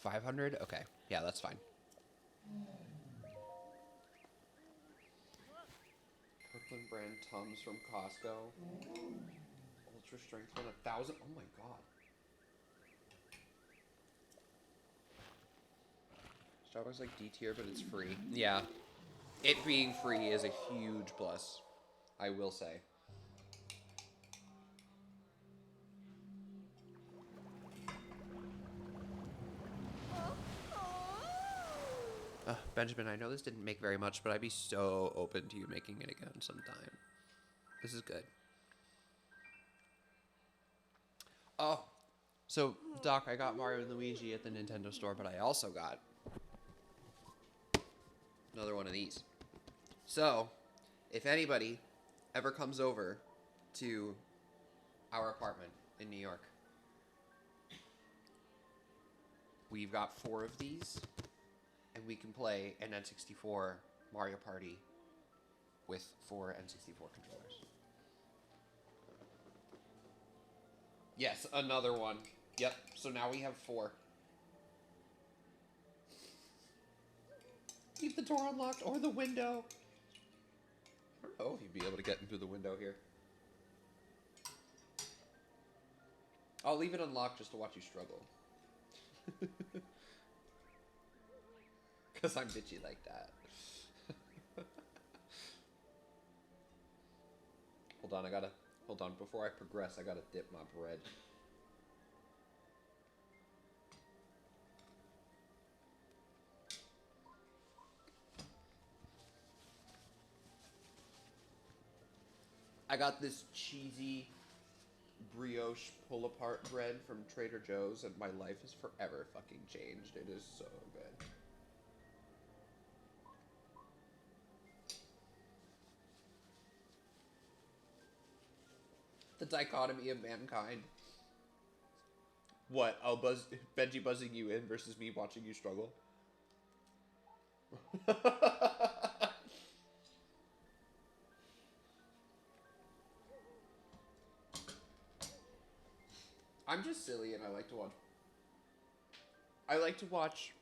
S1: $500? Okay. Yeah, that's fine. Brooklyn brand Tums from Costco. Ultra strength 1,000. Oh my god. Starbucks like D tier, but it's free. Yeah. It being free is a huge plus, I will say. Benjamin, I know this didn't make very much, but I'd be so open to you making it again sometime. This is good. Oh, so, Doc, I got Mario and Luigi at the Nintendo store, but I also got another one of these. So, if anybody ever comes over to our apartment in New York, we've got 4 of these, and we can play an N64 Mario Party with 4 N64 controllers. Yes, another one. Yep, so now we have 4. Keep the door unlocked or the window. I don't know if you'd be able to get into the window here. I'll leave it unlocked just to watch you struggle. Because I'm bitchy like that. Hold on, before I progress, I gotta dip my bread. I got this cheesy brioche pull-apart bread from Trader Joe's, and my life is forever fucking changed. It is so good. The dichotomy of mankind. What? Oh, Benji buzzing you in versus me watching you struggle? I'm just silly and I like to watch.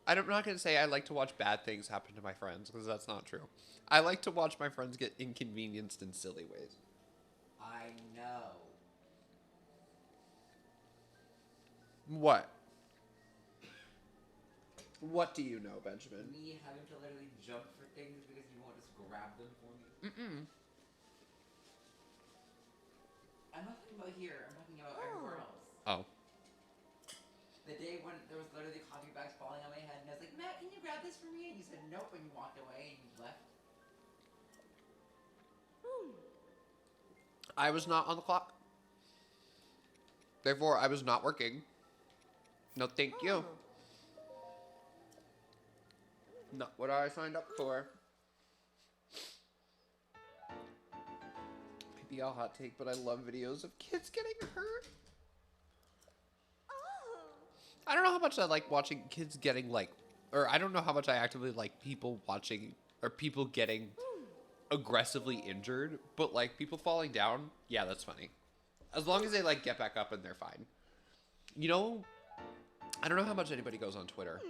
S1: I'm not going to say I like to watch bad things happen to my friends, because that's not true. I like to watch my friends get inconvenienced in silly ways.
S2: I know.
S1: What? What do you know, Benjamin?
S2: Me having to literally jump for things because you won't just grab them for me.
S1: Mm-mm.
S2: I'm not talking about here. I'm talking about everywhere else.
S1: Oh.
S2: The day when there was literally coffee bags falling on my head, and I was like, Matt, can you grab this for me? And you said nope, and you walked away and you left.
S1: I was not on the clock. Therefore, I was not working. No, thank you. Not what I signed up for. Maybe a hot take, but I love videos of kids getting hurt. I don't know how much I like watching kids getting or I don't know how much I actively like people watching or people getting aggressively injured, but people falling down, yeah, that's funny. As long as they get back up and they're fine. You know, I don't know how much anybody goes on Twitter,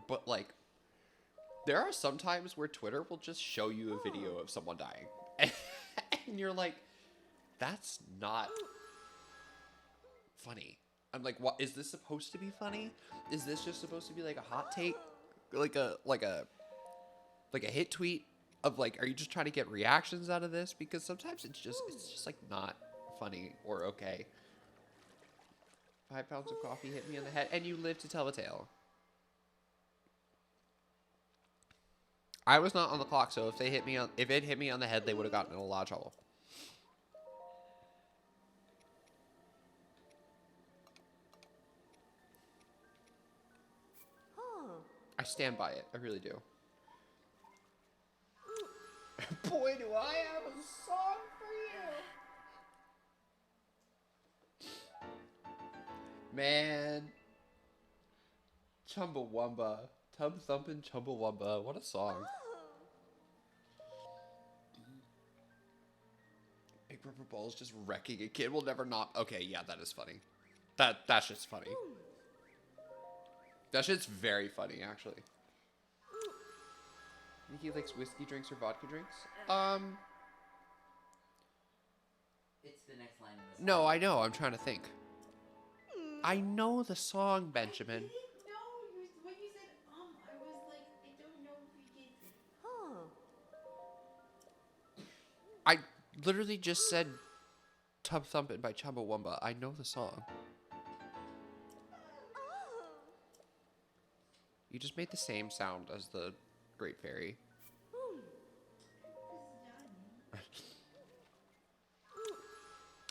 S1: but there are some times where Twitter will just show you a video of someone dying. And you're like, that's not funny. I'm like, what is this supposed to be funny? Is this just supposed to be a hot take? Like a hit tweet of are you just trying to get reactions out of this? Because sometimes it's just not funny or okay. 5 pounds of coffee hit me on the head and you live to tell a tale. I was not on the clock, so if it hit me on the head, they would have gotten in a lot of trouble. I stand by it. I really do. Boy, do I have a song for you. Man. Chumbawamba. Tub thumpin' Chumbawamba. What a song. Big rubber balls just wrecking a kid will never not. Okay, yeah, that is funny. That shit's funny. That shit's very funny, actually. Think he likes whiskey drinks or vodka drinks?
S2: It's the next line in the song.
S1: No, I know. I'm trying to think. I know the song, Benjamin.
S3: I didn't know. When you said, I was like, I don't know if we get it.
S1: I literally just said Tub Thumpin' by Chumbawamba. I know the song. You just made the same sound as the Great Fairy.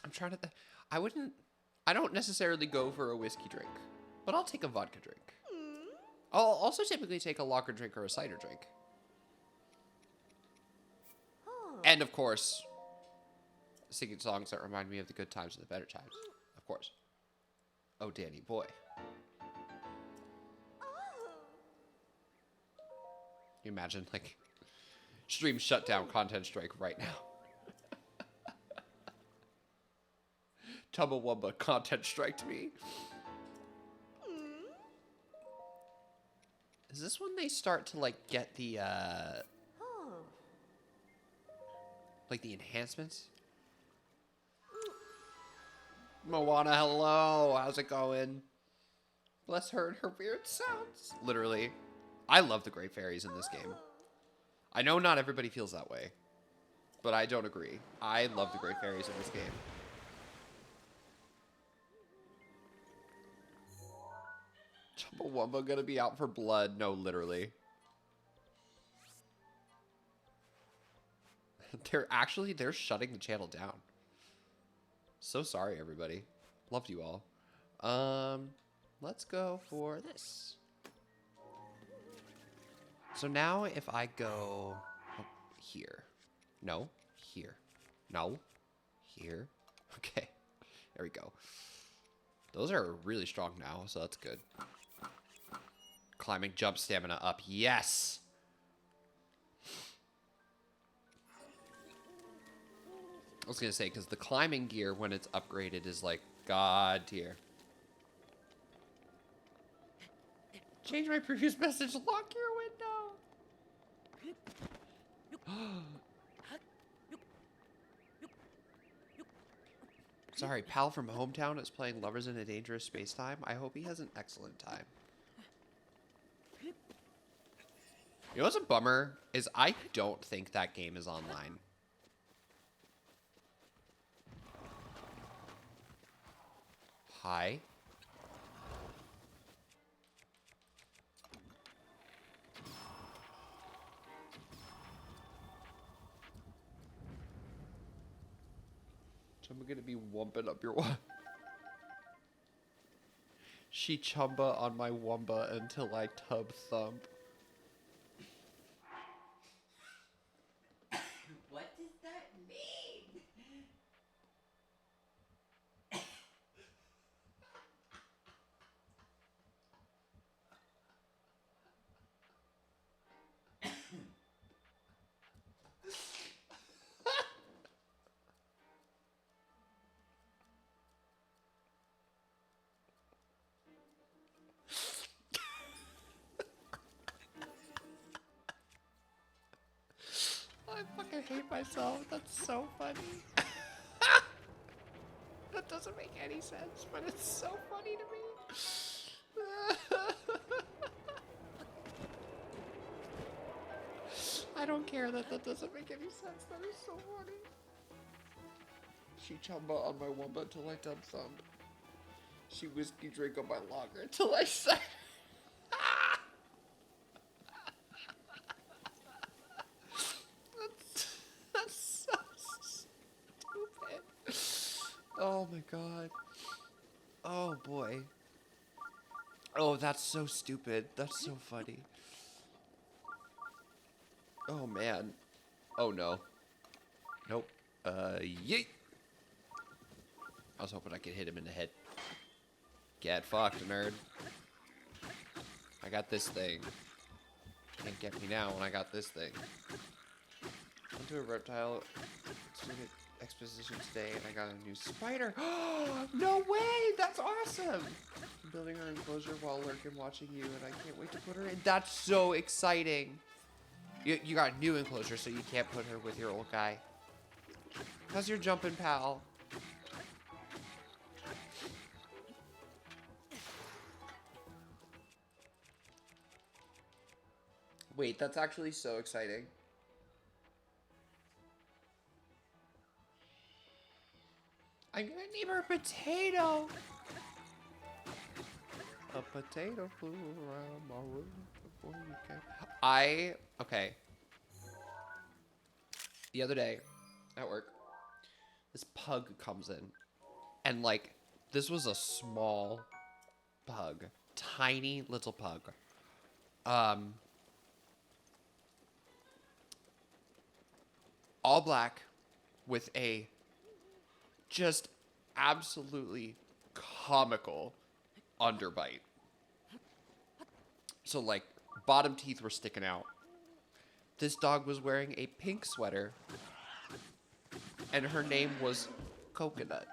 S1: I'm trying to... I don't necessarily go for a whiskey drink, but I'll take a vodka drink. I'll also typically take a lager drink or a cider drink. And of course, singing songs that remind me of the good times and the better times. Of course. Oh, Danny boy. Can you imagine, like, stream shutdown content strike right now? Chumbawamba content striked me. Is this when they start to, like, get the, like, the enhancements? Moana, hello. How's it going? Bless her and her weird sounds. Literally. I love the Great Fairies in this game. I know not everybody feels that way, but I don't agree. I love the Great Fairies in this game. Chumbawamba gonna be out for blood. No, literally. They're shutting the channel down. So sorry, everybody. Loved you all. Let's go for this. So now if I go here. No, here. No, here. Okay, there we go. Those are really strong now, so that's good. Climbing jump stamina up. Yes! I was going to say, because the climbing gear, when it's upgraded, is like God tier. Change my previous message. Lock your window. Sorry, pal from hometown is playing Lovers in a Dangerous Space-Time. I hope he has an excellent time. You know what's a bummer? Is I don't think that game is online. Hi. I'm gonna be wumping up your one. She chumba on my wumba until I tub thump.
S2: What does that mean?
S1: I fucking hate myself. That's so funny. That doesn't make any sense, but it's so funny to me. I don't care that doesn't make any sense. That is so funny. She chumba on my wumba till I tub thump. She whiskey drink on my lager till I say. That's so stupid. Oh my god. Oh boy. Oh, that's so stupid. That's so funny. Oh, man. Oh, no. Nope. Yeet. I was hoping I could hit him in the head. Get fucked, nerd. I got this thing. Can't get me now when I got this thing. Went to a reptile student exposition today and I got a new spider. No way! That's awesome! I'm building her enclosure while lurking watching you and I can't wait to put her in. That's so exciting! You got a new enclosure so you can't put her with your old guy. How's your jumping, pal? Wait, that's actually so exciting. I'm gonna name her Potato. A potato flew around my room before you came. Okay. The other day at work, this pug comes in. And like, this was a small pug. Tiny little pug. All black with a just absolutely comical underbite. So like bottom teeth were sticking out. This dog was wearing a pink sweater and her name was Coconut.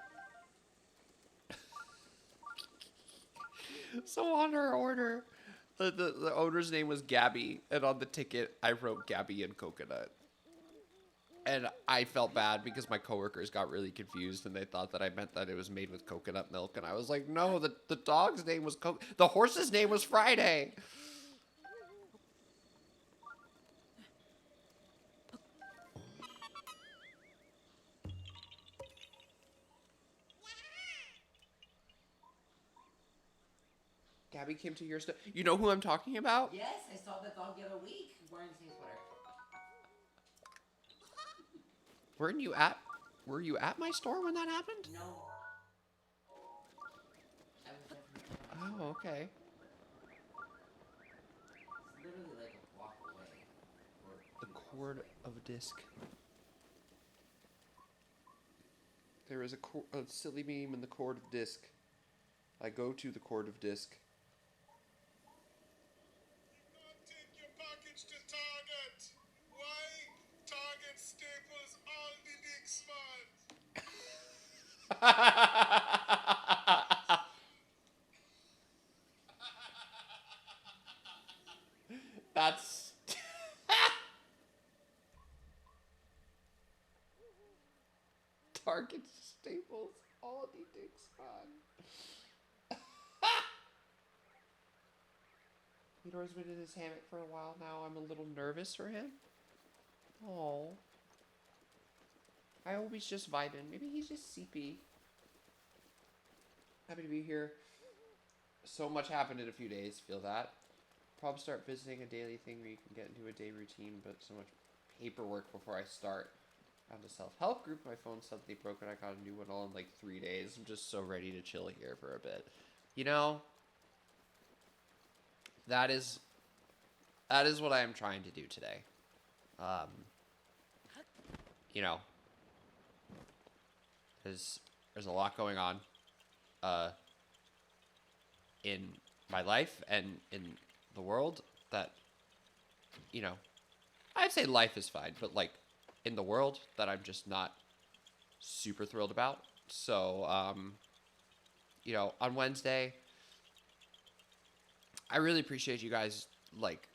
S1: So on her order, the owner's name was Gabby, and on the ticket I wrote Gabby and Coconut. And I felt bad because my coworkers got really confused and they thought that I meant that it was made with coconut milk. And I was like, no, the dog's name was the horse's name was Friday. Gabby came to your store. You know who I'm talking about?
S2: Yes, I saw that dog the other week wearing the same sweater.
S1: Were you at my store when that happened?
S2: No. I was definitely.
S1: Oh, okay.
S2: It's literally like a block away.
S1: The cord of disc. There is a silly meme in the cord of disc. I go to the cord of disc.
S6: Take your package to Target. Why? Target staples all the dicks, man.
S1: That's... Target staples all the dicks on. Theodore's been in his hammock for a while now. I'm a little nervous for him. Oh. I hope he's just vibing. Maybe he's just sleepy. Happy to be here. So much happened in a few days. Feel that. Probably start visiting a daily thing where you can get into a day routine, but so much paperwork before I start. Found a self-help group. My phone suddenly broke and I got a new one all in like 3 days. I'm just so ready to chill here for a bit. You know, that is what I am trying to do today. You know, there's a lot going on in my life and in the world that, you know, I'd say life is fine, but like in the world that I'm just not super thrilled about. So, you know, on Wednesday, I really appreciate you guys, like,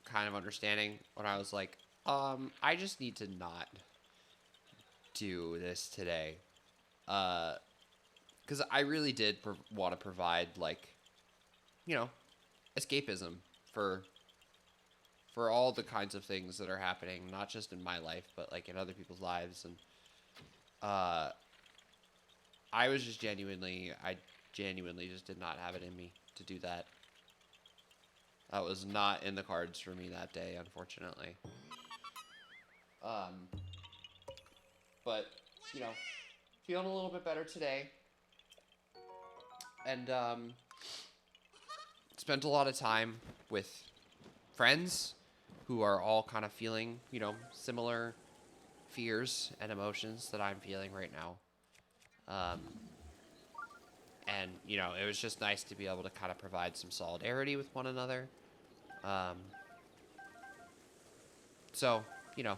S1: kind of understanding when I was like, I just need to not do this today. Because I really did want to provide, like, you know, escapism for all the kinds of things that are happening, not just in my life, but, like, in other people's lives. And I genuinely just did not have it in me to do that. That was not in the cards for me that day, unfortunately. But, you know, feeling a little bit better today. And, spent a lot of time with friends who are all kind of feeling, you know, similar fears and emotions that I'm feeling right now. And, you know, it was just nice to be able to kind of provide some solidarity with one another. So, you know,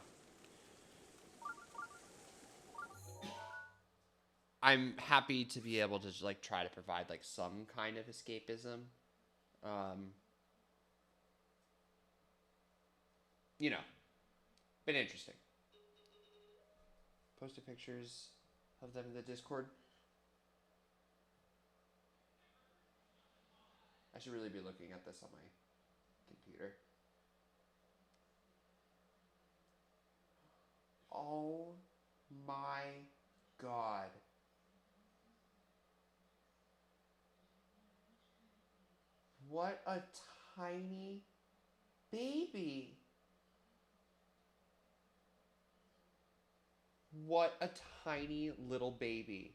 S1: I'm happy to be able to, like, try to provide, like, some kind of escapism. You know, been interesting. Posted pictures of them in the Discord. I should really be looking at this on my computer. Oh my god. What a tiny baby. What a tiny little baby.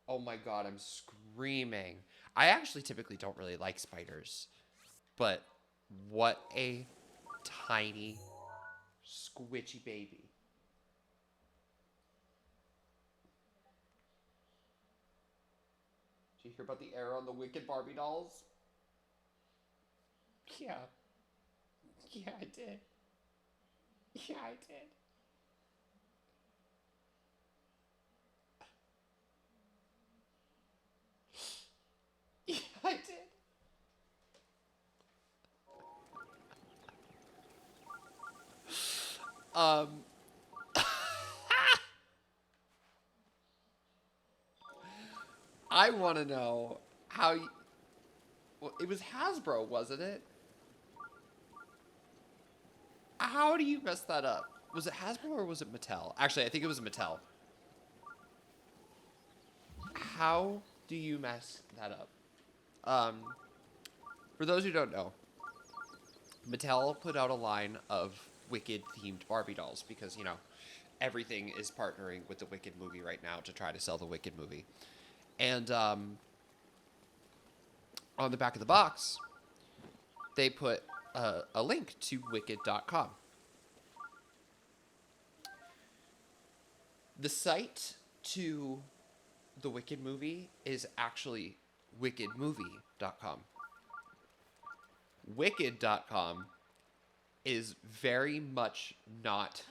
S1: Oh my god, I'm screaming. I actually typically don't really like spiders, but what a tiny, squishy baby. Did you hear about the error on the Wicked Barbie dolls? Yeah. Yeah, I did. Yeah, I did. Yeah, I did. I want to know how you... Well, it was Hasbro, wasn't it? How do you mess that up? Was it Hasbro or was it Mattel? Actually, I think it was Mattel. How do you mess that up? For those who don't know, Mattel put out a line of Wicked-themed Barbie dolls because, you know, everything is partnering with the Wicked movie right now to try to sell the Wicked movie. And on the back of the box, they put a link to wicked.com. The site to the Wicked movie is actually wickedmovie.com. Wicked.com is very much not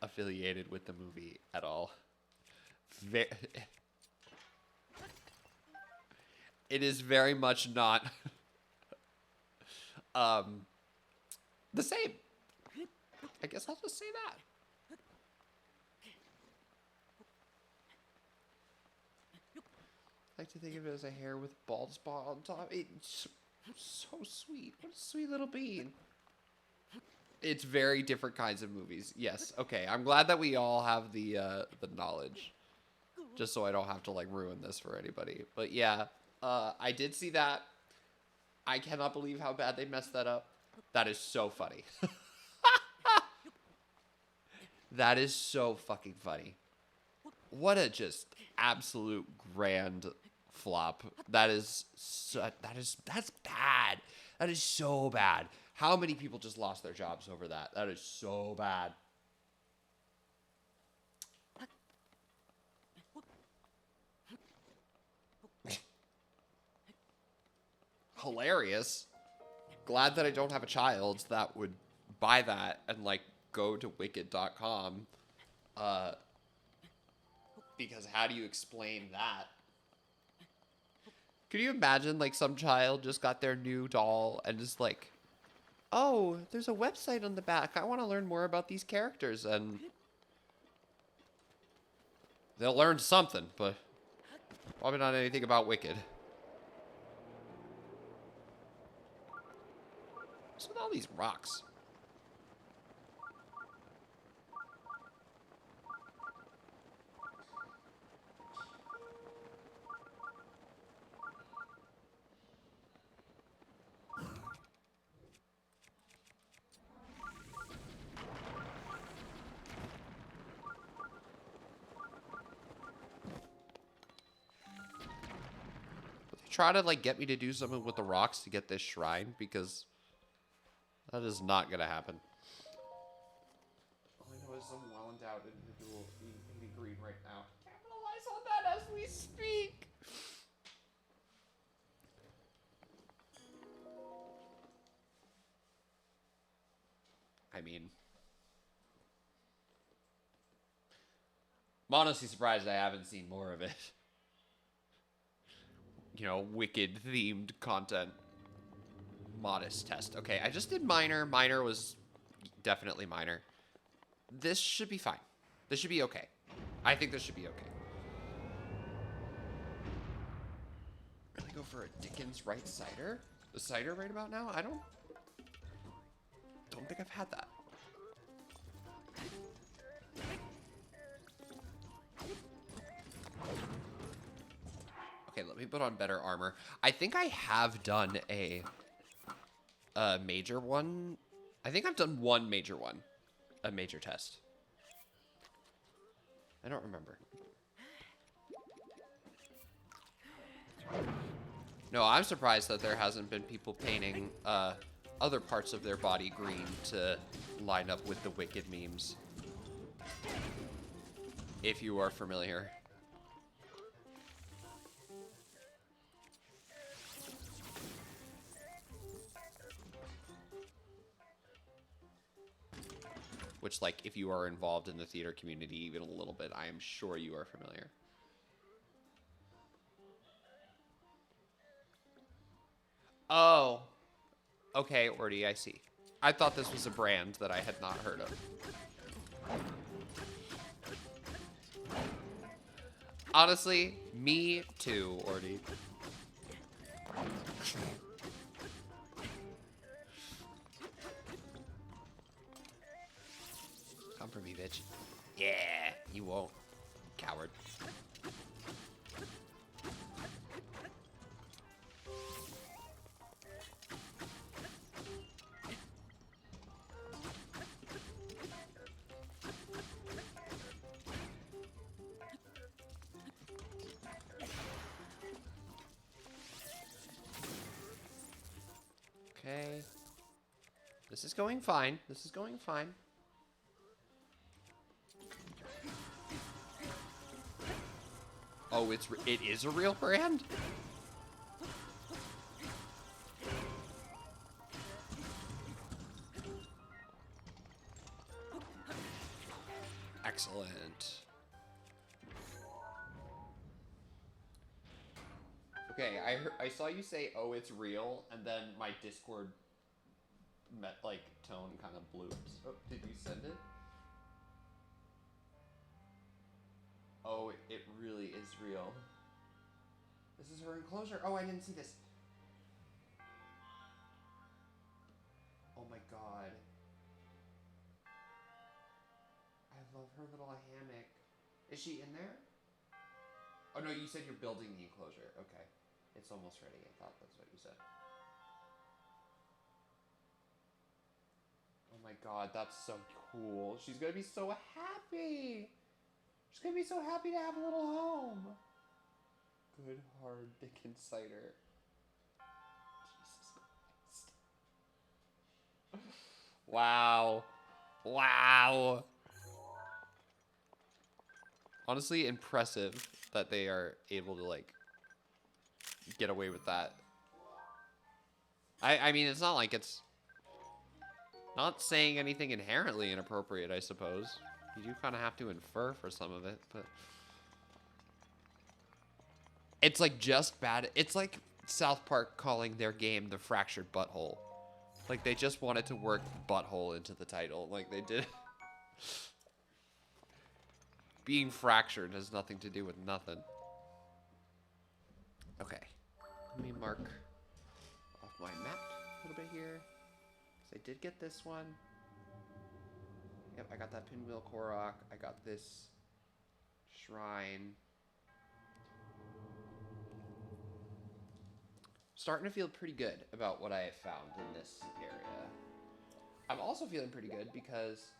S1: affiliated with the movie at all. It is very much not the same. I guess I'll just say that. I like to think of it as a hair with bald spot on top. It's so sweet. What a sweet little bean. It's very different kinds of movies. Yes. Okay. I'm glad that we all have the knowledge, just so I don't have to like ruin this for anybody. But yeah, I did see that. I cannot believe how bad they messed that up. That is so funny. That is so fucking funny. What a just absolute grand flop. That's bad. That is so bad. How many people just lost their jobs over that? That is so bad. Hilarious. Glad that I don't have a child that would buy that and like go to wicked.com. Because how do you explain that? Could you imagine like some child just got their new doll and just like, oh, there's a website on the back. I want to learn more about these characters, and they'll learn something, but probably not anything about Wicked. What's with all these rocks? try to like get me to do something with the rocks to get this shrine, because that is not gonna happen. All I know is I'm well endowed individual eating green right now. Capitalize on that as we speak. I mean, I'm honestly surprised I haven't seen more of it. You know, wicked themed content. Modest test. Okay, I just did minor. Minor was definitely minor. This should be fine. This should be okay. I think this should be okay. Really go for a Dickens right cider? The cider right about now? I don't think I've had that. Okay, let me put on better armor. I think I have done a major one. I think I've done one major one. A major test. I don't remember. No, I'm surprised that there hasn't been people painting other parts of their body green to line up with the wicked memes. If you are familiar. Which, like, if you are involved in the theater community even a little bit, I am sure you are familiar. Oh. Okay, Ordy, I see. I thought this was a brand that I had not heard of. Honestly, me too, Ordy. Come for me, bitch. Yeah, you won't. Coward. Okay. This is going fine. This is going fine. Oh, it is a real brand? Excellent. Okay, I saw you say, "Oh, it's real," and then my Discord tone kind of blew. Oh, did you send it? Oh, it really is real. This is her enclosure. Oh, I didn't see this. Oh my god. I love her little hammock. Is she in there? Oh no, you said you're building the enclosure. Okay. It's almost ready. I thought that's what you said. Oh my god, that's so cool. She's gonna be so happy. She's gonna be so happy to have a little home. Good hard Dickens cider. Jesus Christ. Wow. Wow. Honestly, impressive that they are able to, like, get away with that. I mean, it's not like it's not saying anything inherently inappropriate, I suppose. You do kind of have to infer for some of it, but it's like just bad. It's like South Park calling their game the Fractured Butthole. Like they just wanted to work butthole into the title. Like they did. Being fractured has nothing to do with nothing. Okay. Let me mark off my map a little bit here. So I did get this one. Yep, I got that pinwheel Korok. I got this shrine. Starting to feel pretty good about what I have found in this area. I'm also feeling pretty good because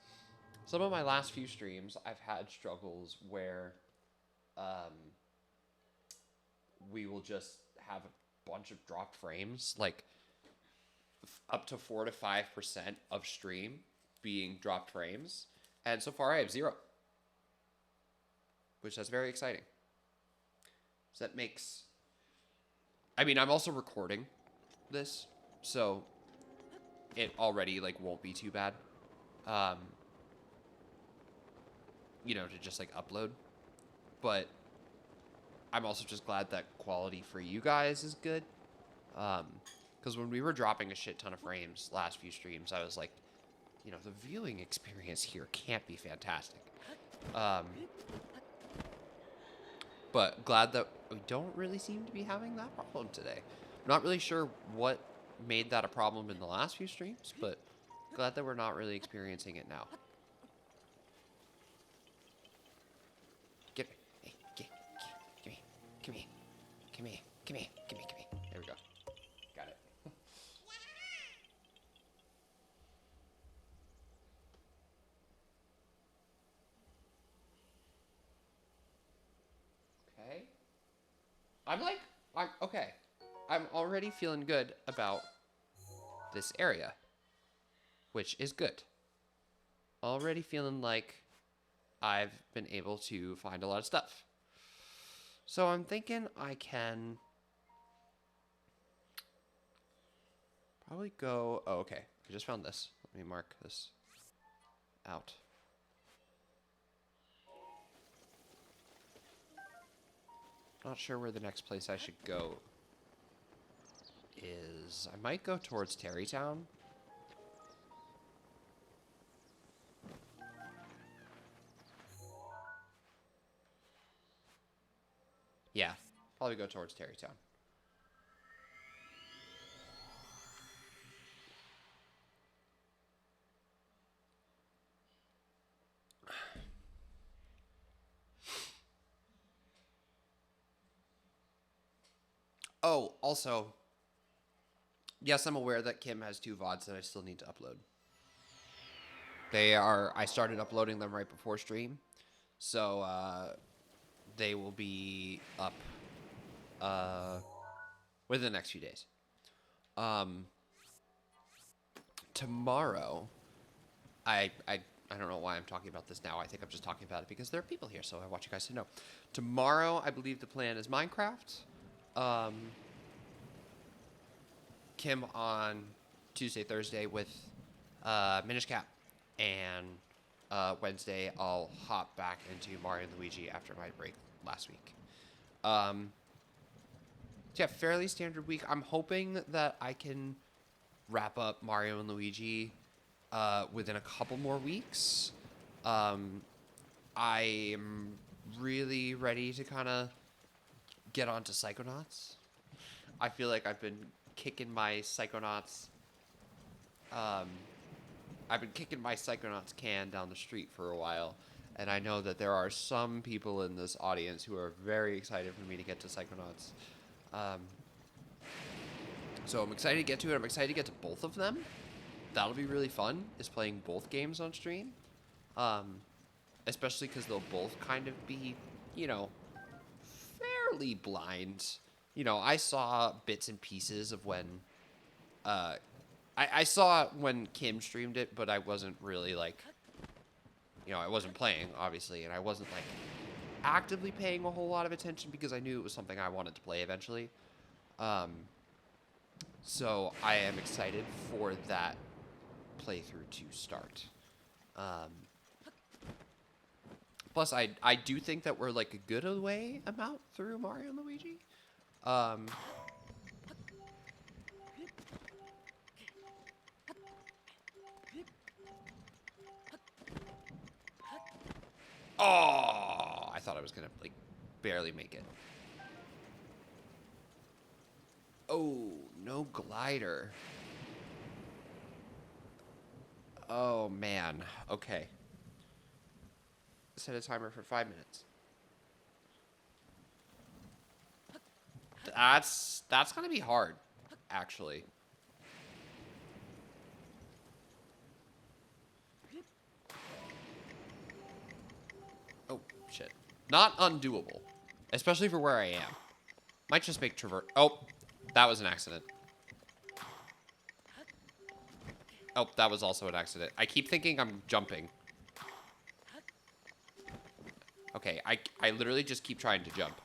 S1: some of my last few streams, I've had struggles where we will just have bunch of dropped frames, like up to 4 to 5% of stream being dropped frames. And so far I have 0. Which is very exciting. So that makes... I mean, I'm also recording this, so it already, like, won't be too bad. You know, to just, like, upload. But I'm also just glad that quality for you guys is good. Because when we were dropping a shit ton of frames last few streams, I was like, you know, the viewing experience here can't be fantastic. But glad that we don't really seem to be having that problem today. I'm not really sure what made that a problem in the last few streams, but glad that we're not really experiencing it now. Get me. Hey, give me. Come here. Come here. Come here. Come here. Come here. There we go. Got it. Okay. I'm okay. I'm already feeling good about this area, which is good. Already feeling like I've been able to find a lot of stuff. So I'm thinking I can probably go... Oh, okay. I just found this. Let me mark this out. Not sure where the next place I should go is. I might go towards Terrytown. Yeah, probably go towards Terrytown. Oh, also, yes, I'm aware that Kim has 2 VODs that I still need to upload. I started uploading them right before stream, so they will be up within the next few days. Tomorrow, I don't know why I'm talking about this now. I think I'm just talking about it because there are people here, so I want you guys to know. Tomorrow, I believe the plan is Minecraft. Kim on Tuesday, Thursday with Minish Cap, and Wednesday I'll hop back into Mario and Luigi after my break last week. So yeah, fairly standard week. I'm hoping that I can wrap up Mario and Luigi within a couple more weeks. I am really ready to kind of get onto Psychonauts. I feel like I've been kicking my Psychonauts can down the street for a while, and I know that there are some people in this audience who are very excited for me to get to Psychonauts. So I'm excited to get to it. I'm excited to get to both of them. That'll be really fun, is playing both games on stream. Especially because they'll both kind of be, you know, fairly blind. You know, I saw bits and pieces of when... I saw when Kim streamed it, but I wasn't really, like... You know, I wasn't playing, obviously, and I wasn't, like, actively paying a whole lot of attention because I knew it was something I wanted to play eventually. So I am excited for that playthrough to start. Plus, I do think that we're, like, a good way amount through Mario and Luigi. Oh, I thought I was gonna, like, barely make it. Oh, no glider. Oh, man. Okay. Set a timer for 5 minutes. That's gonna be hard, actually. Oh, shit. Not undoable. Especially for where I am. Might just make traverse... Oh, That was an accident. Oh, that was also an accident. I keep thinking I'm jumping. Okay, I literally just keep trying to jump.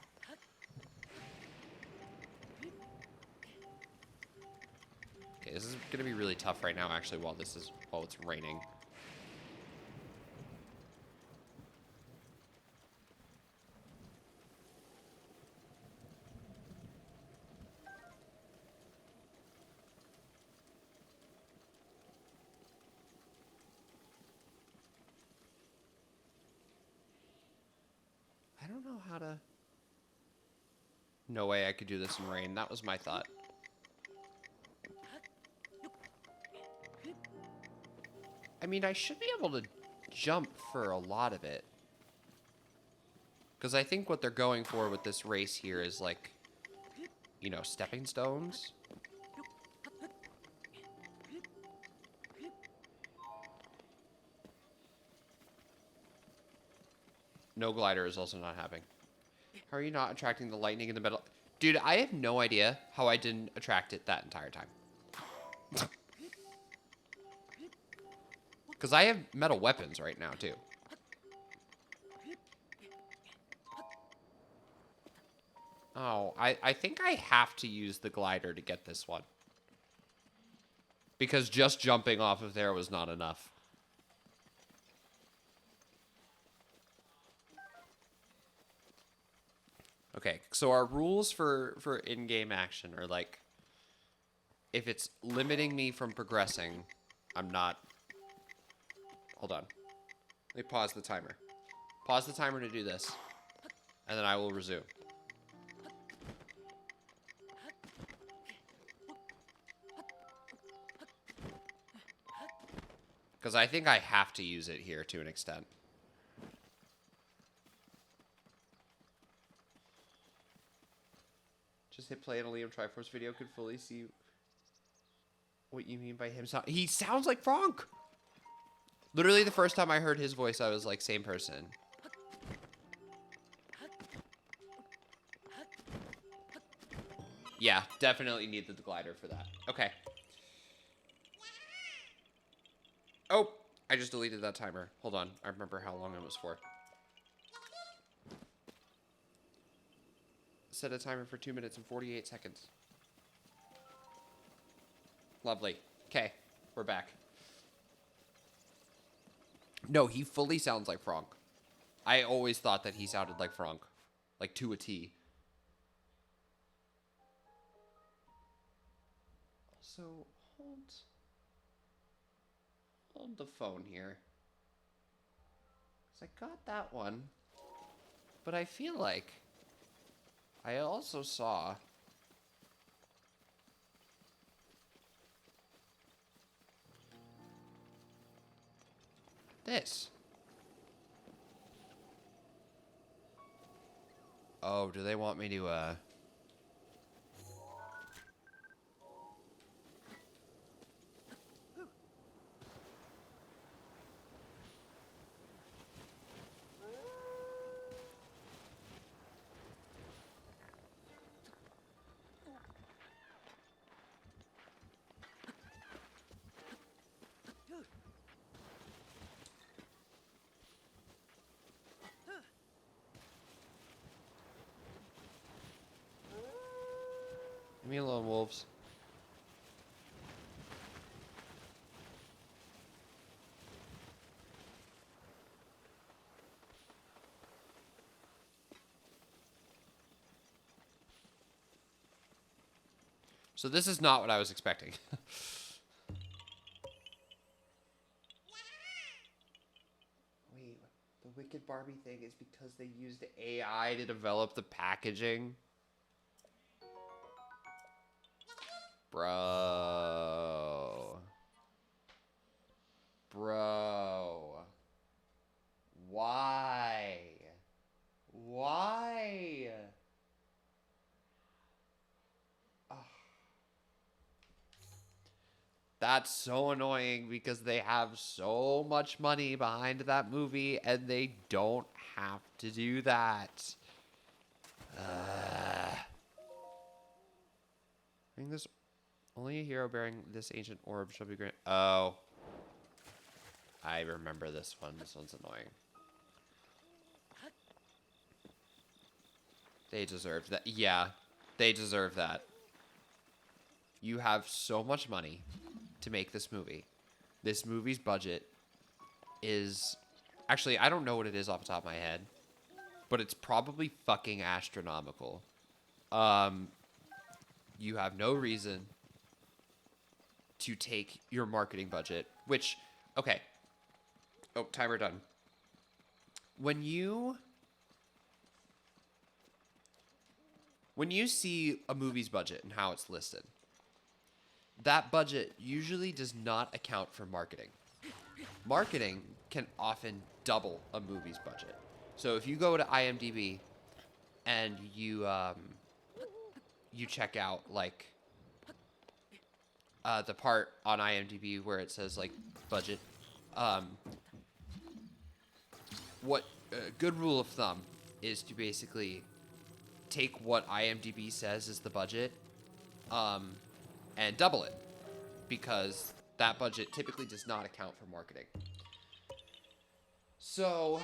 S1: Okay, this is gonna be really tough right now, actually, while it's raining. I don't know how to... No way I could do this in rain. That was my thought. I mean, I should be able to jump for a lot of it. Because I think what they're going for with this race here is like, you know, stepping stones. No glider is also not happening. How are you not attracting the lightning in the middle? Dude, I have no idea how I didn't attract it that entire time. Because I have metal weapons right now, too. Oh, I think I have to use the glider to get this one. Because just jumping off of there was not enough. Okay, so our rules for in-game action are like, if it's limiting me from progressing, I'm not... Hold on. Let me pause the timer. Pause the timer to do this. And then I will resume. Because I think I have to use it here to an extent. Just hit play and a Liam Triforce video could fully see what you mean by him. He sounds like Frank! Literally the first time I heard his voice, I was like, same person. Yeah, definitely needed the glider for that. Okay. Oh, I just deleted that timer. Hold on, I remember how long it was for. Set a timer for 2 minutes and 48 seconds. Lovely. Okay, we're back. No, he fully sounds like Frank. I always thought that he sounded like Frank. Like, to a T. So, hold the phone here. 'Cause I got that one. But I feel like I also saw... this. Oh, do they want me to, Leave me alone, wolves. So this is not what I was expecting. Wait, the Wicked Barbie thing is because they used AI to develop the packaging? Bro. Bro. Why? Why? Ugh. That's so annoying because they have so much money behind that movie and they don't have to do that. Bring this. Only a hero bearing this ancient orb shall be granted. Oh. I remember this one. This one's annoying. They deserve that. Yeah, they deserve that. You have so much money to make this movie. This movie's budget is... Actually, I don't know what it is off the top of my head, but it's probably fucking astronomical. You have no reason to take your marketing budget, which... Okay. Oh, timer done. When you see a movie's budget and how it's listed, that budget usually does not account for marketing. Marketing can often double a movie's budget. So if you go to IMDb and you check out like the part on IMDb where it says like budget, what a good rule of thumb is to basically take what IMDb says is the budget and double it, because that budget typically does not account for marketing. So,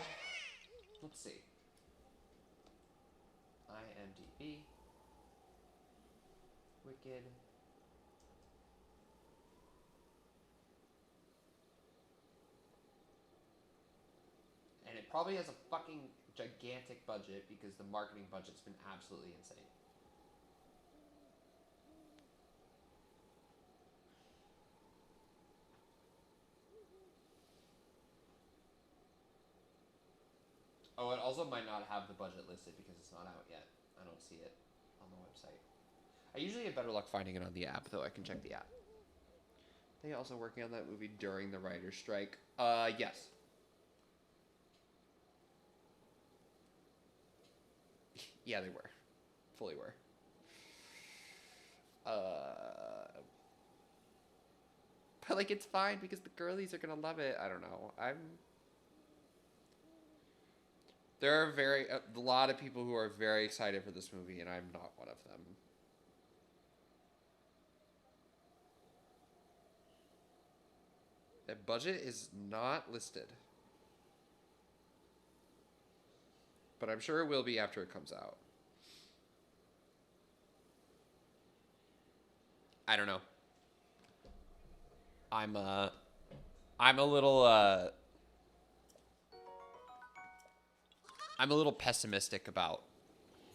S1: let's see. IMDb. Wicked. And it probably has a fucking gigantic budget because the marketing budget's been absolutely insane. Oh, it also might not have the budget listed because it's not out yet. I don't see it on the website. I usually have better luck finding it on the app, though. I can check the app. They also working on that movie during the writer's strike? Yes. Yeah, they were. Fully were. But, like, it's fine because the girlies are gonna love it. I don't know. There are a lot of people who are very excited for this movie, and I'm not one of them. The budget is not listed. But I'm sure it will be after it comes out. I don't know. I'm a little pessimistic about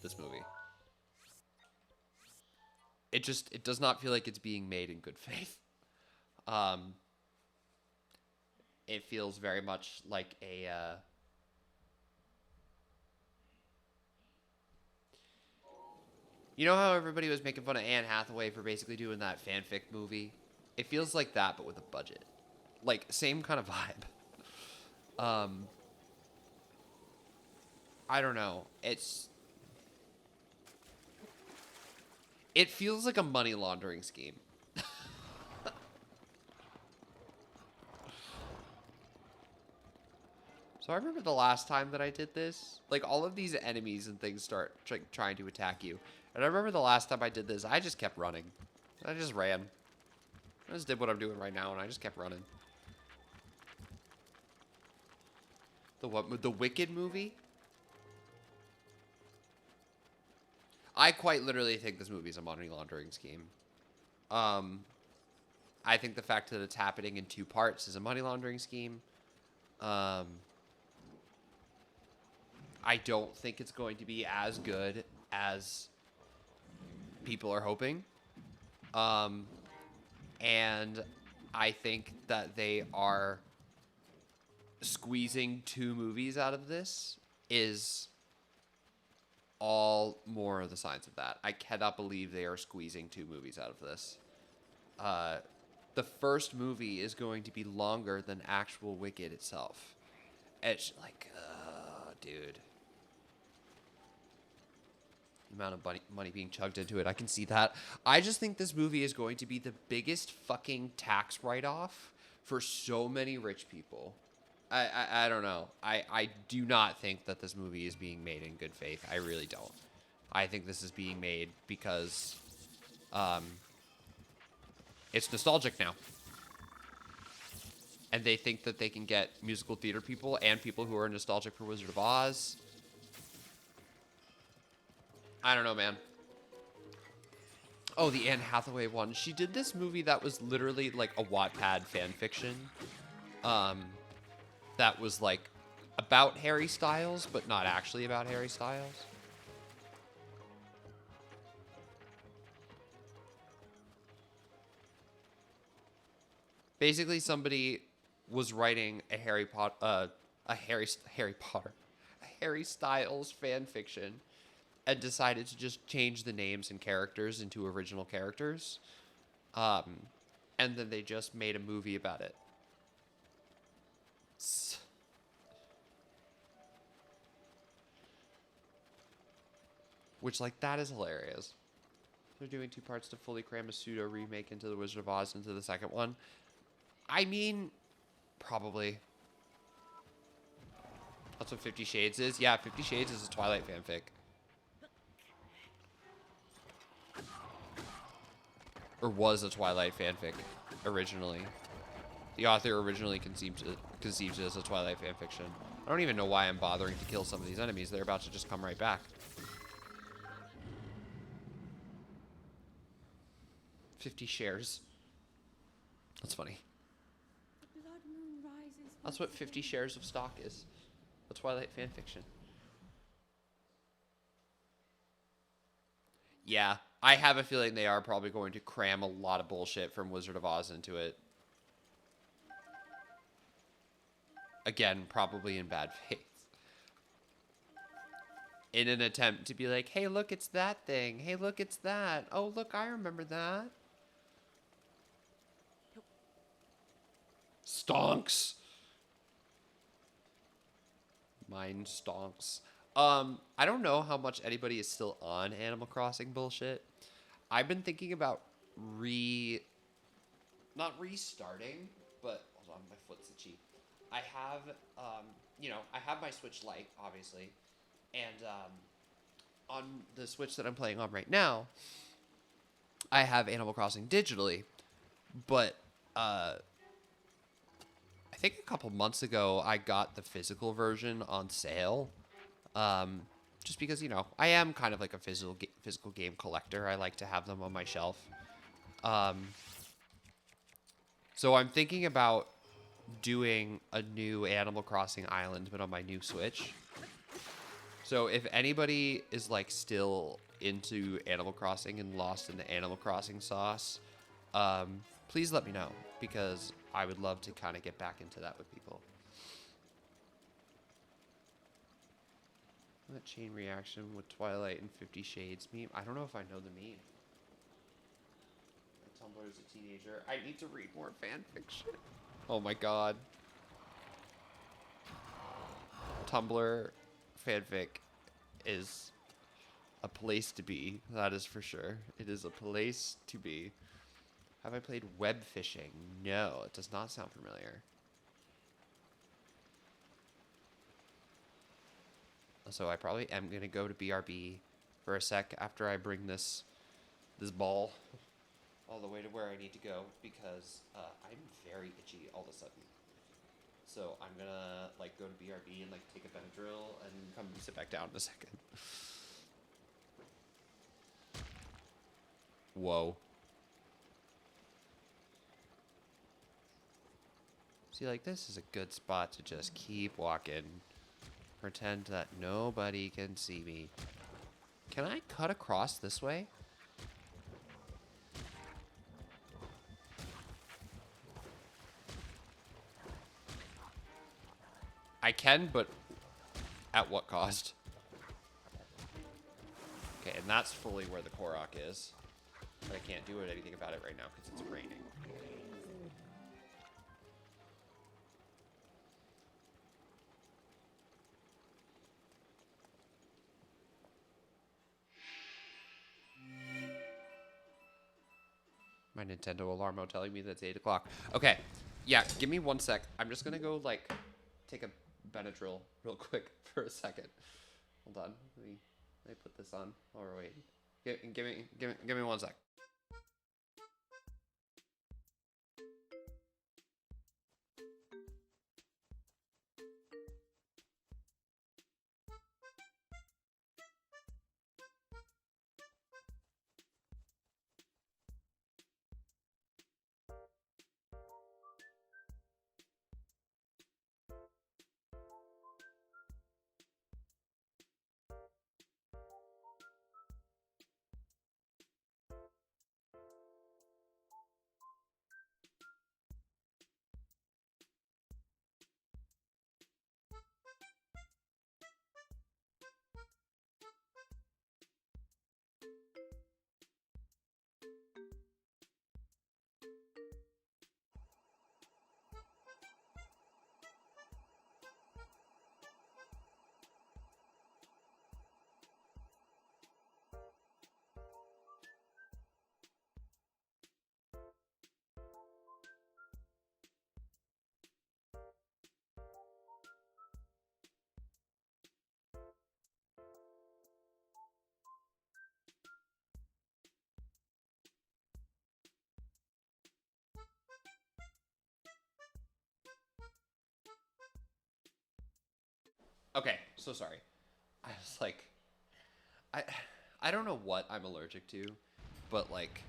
S1: this movie. It does not feel like it's being made in good faith. It feels very much like a you know how everybody was making fun of Anne Hathaway for basically doing that fanfic movie? It feels like that, but with a budget. Like, same kind of vibe. I don't know. It feels like a money laundering scheme. So I remember the last time that I did this, like all of these enemies and things start trying to attack you. And I remember the last time I did this, I just kept running. I just ran. I just did what I'm doing right now, and I just kept running. The Wicked movie? I quite literally think this movie is a money laundering scheme. I think the fact that it's happening in 2 parts is a money laundering scheme. I don't think it's going to be as good as people are hoping. And I think that they are squeezing 2 movies out of this is all more of the signs of that. I cannot believe they are squeezing 2 movies out of this. The first movie is going to be longer than actual Wicked itself. It's like, dude. The amount of money being chugged into it, I can see that. I just think this movie is going to be the biggest fucking tax write-off for so many rich people. I don't know. I do not think that this movie is being made in good faith. I really don't. I think this is being made because It's nostalgic now. And they think that they can get musical theater people and people who are nostalgic for Wizard of Oz. I don't know, man. Oh, the Anne Hathaway one. She did this movie that was literally like a Wattpad fan fiction. That was like about Harry Styles, but not actually about Harry Styles. Basically, somebody was writing a Harry Styles fan fiction, and decided to just change the names and characters into original characters, and then they just made a movie about it. Which, like, that is hilarious. They're doing 2 parts to fully cram a pseudo remake into the Wizard of Oz into the second one. I mean, probably. That's what 50 Shades is. Yeah, 50 Shades is a Twilight fanfic. Or was a Twilight fanfic originally. The author originally conceived it as a Twilight fanfiction. I don't even know why I'm bothering to kill some of these enemies. They're about to just come right back. 50 shares. That's funny. That's what 50 shares of stock is. A Twilight fanfiction. Yeah, I have a feeling they are probably going to cram a lot of bullshit from Wizard of Oz into it. Again, probably in bad faith. In an attempt to be like, hey, look, it's that thing. Hey, look, it's that. Oh, look, I remember that. Stonks. Mine stonks. I don't know how much anybody is still on Animal Crossing bullshit. I've been thinking about not restarting, but hold on, my foot's itchy. I have, I have my Switch Lite, obviously, and on the Switch that I'm playing on right now, I have Animal Crossing digitally, but I think a couple months ago I got the physical version on sale. Just because, I am kind of like a physical game collector. I like to have them on my shelf. So I'm thinking about doing a new Animal Crossing island, but on my new Switch. So if anybody is like still into Animal Crossing and lost in the Animal Crossing sauce, please let me know, because I would love to kind of get back into that with people. That chain reaction with Twilight and 50 Shades meme. I don't know if I know the meme. Tumblr is a teenager. I need to read more fan fiction. Oh my god. Tumblr fanfic is a place to be. That is for sure. It is a place to be. Have I played web fishing? No, it does not sound familiar. So I probably am going to go to BRB for a sec after I bring this ball all the way to where I need to go, because I'm very itchy all of a sudden. So I'm going to go to BRB and take a Benadryl and come sit back down in a second. Whoa. See, this is a good spot to just keep walking. Pretend that nobody can see me. Can I cut across this way? I can, but at what cost? Okay, and that's fully where the Korok is. But I can't do anything about it right now because it's raining. My Nintendo alarm telling me that it's 8 o'clock. Okay, yeah, give me 1 sec. I'm just gonna go take a Benadryl real quick for a second. Hold on, let me put this on while we're waiting. Give me 1 sec. Okay, so sorry. I was like, I don't know what I'm allergic to, but like,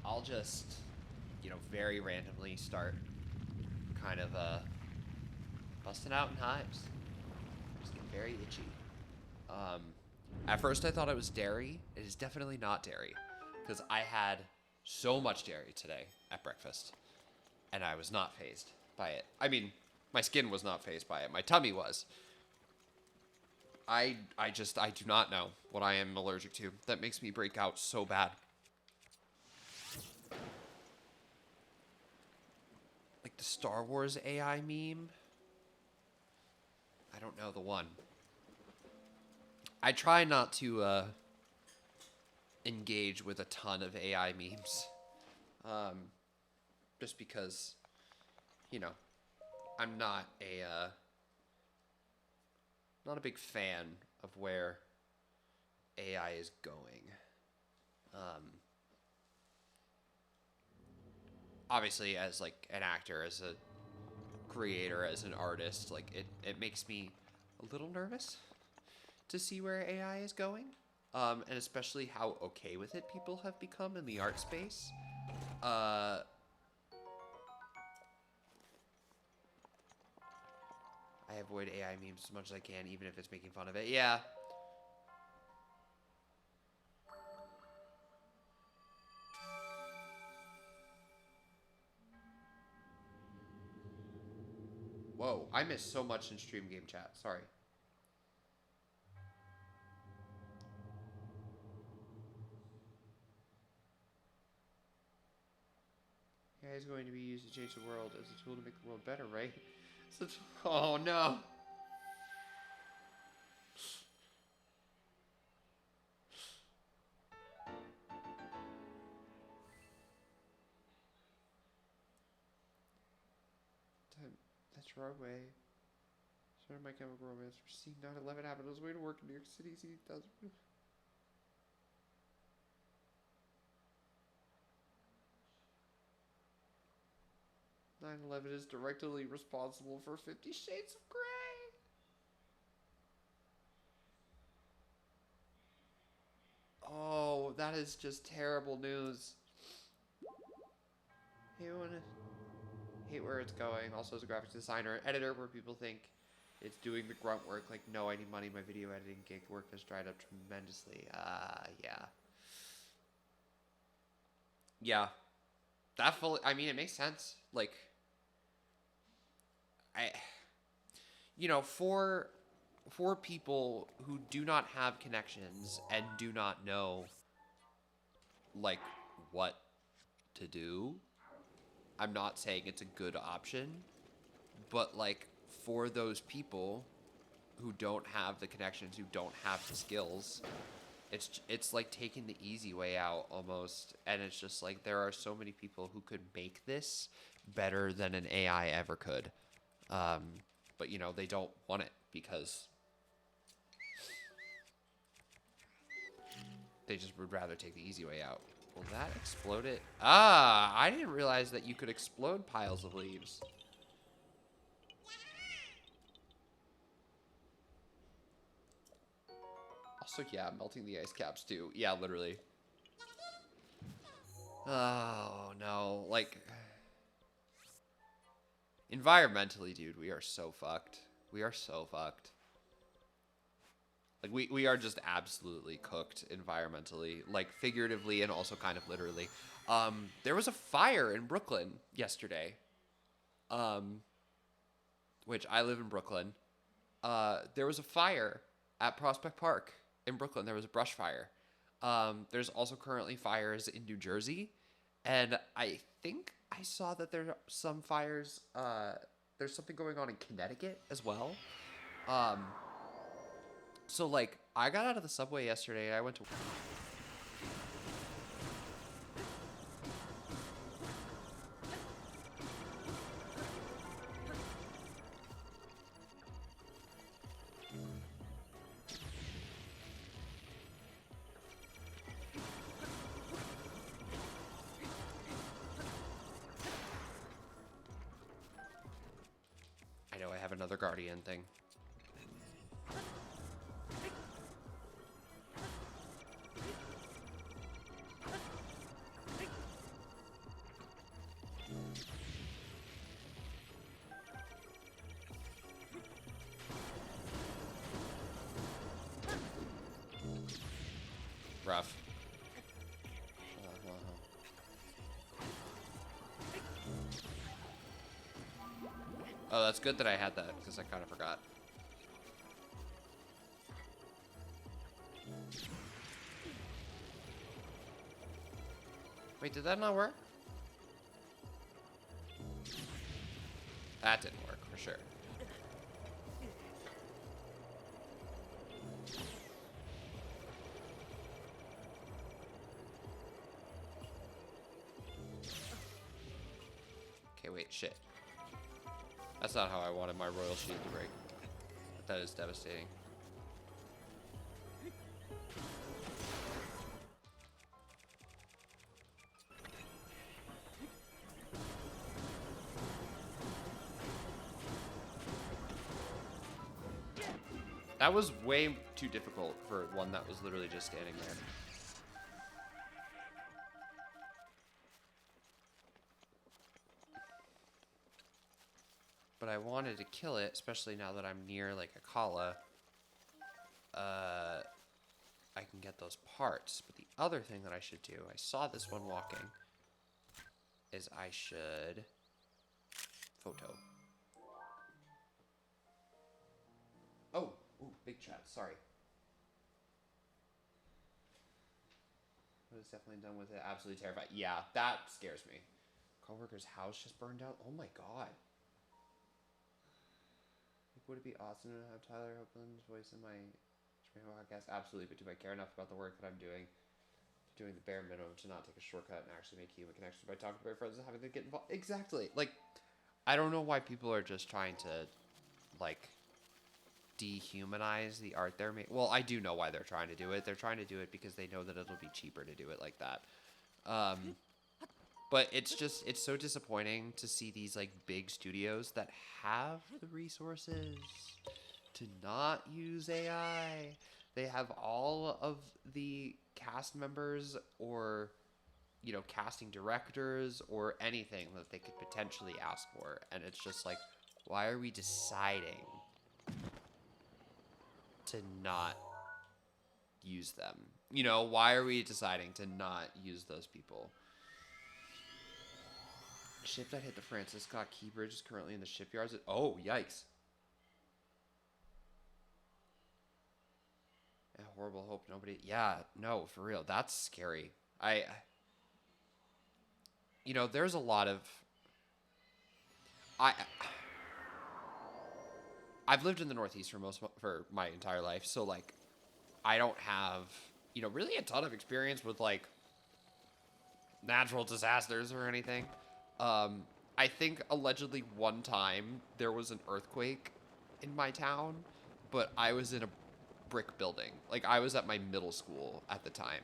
S1: I'll just, very randomly start kind of busting out in hives. Just get very itchy. At first I thought it was dairy. It is definitely not dairy, because I had so much dairy today at breakfast, and I was not fazed by it. I mean, my skin was not fazed by it. My tummy was. I do not know what I am allergic to. That makes me break out so bad. Like the Star Wars AI meme. I don't know the one. I try not to engage with a ton of AI memes. Just because, I'm not a big fan of where AI is going. Obviously, as like an actor, as a creator, as an artist, like it makes me a little nervous to see where AI is going, and especially how okay with it people have become in the art space. I avoid AI memes as much as I can, even if it's making fun of it. Yeah. Whoa, I missed so much in stream game chat. Sorry. AI is going to be used to change the world as a tool to make the world better, right? Oh no. That's your way. Started My Chemical Romance. See 9/11 happen. I was waiting to work in New York City. See, does. 9/11 is directly responsible for 50 Shades of Grey. Oh, that is just terrible news. Hate where it's going. Also, as a graphic designer and editor, where people think it's doing the grunt work, like, no, I need money. My video editing gig work has dried up tremendously. Yeah. Yeah. That fully, I mean, it makes sense. Like, for people who do not have connections and do not know, like, what to do, I'm not saying it's a good option, but, like, for those people who don't have the connections, who don't have the skills, it's like taking the easy way out almost, and it's just like there are so many people who could make this better than an AI ever could, but they don't want it because they just would rather take the easy way out. Will that explode it? I didn't realize that you could explode piles of leaves. Also, yeah, melting the ice caps too. Yeah, literally. Oh, no. Like, environmentally, dude, we are so fucked. We are so fucked. Like, we are just absolutely cooked environmentally, like, figuratively and also kind of literally. There was a fire in Brooklyn yesterday. Which I live in Brooklyn. There was a fire at Prospect Park in Brooklyn. There was a brush fire. There's also currently fires in New Jersey. And I think I saw that there are some fires, there's something going on in Connecticut as well. So, like, I got out of the subway yesterday and I went to... I know I have another Guardian thing. Rough. Oh, that's good that I had that, because I kind of forgot. Wait, did that not work? That didn't work, for sure. Okay, wait, shit. That's not how I wanted my royal shield to break. But that is devastating. That was way too difficult for one that was literally just standing there. But I wanted to kill it, especially now that I'm near like Akkala. I can get those parts. But the other thing that I should do, I saw this one walking, is I should photo. Oh, ooh, big chat, sorry. I was definitely done with it. Absolutely terrified. Yeah, that scares me. Coworker's house just burned down. Oh my god. Like, would it be awesome to have Tyler Hopeland's voice in my stream podcast? Absolutely, but do I care enough about the work that I'm doing the bare minimum to not take a shortcut and actually make human connections by talking to my friends and having them get involved? Exactly. Like, I don't know why people are just trying to, like, dehumanize the art they're making. Well, I do know why they're trying to do it. They're trying to do it because they know that it'll be cheaper to do it like that. But it's just, it's so disappointing to see these like big studios that have the resources to not use AI. They have all of the cast members or, you know, casting directors or anything that they could potentially ask for. And it's just like, why are we deciding to not use them? You know, why are we deciding to not use those people? Ship that hit the Francis Scott Key Bridge is currently in the shipyards. Oh, yikes. Yeah, horrible hope nobody... Yeah, no, for real. That's scary. You know, there's a lot of... I've lived in the Northeast for my entire life, so, like, I don't have, you know, really a ton of experience with, like, natural disasters or anything. I think allegedly one time there was an earthquake in my town, but I was in a brick building. Like, I was at my middle school at the time,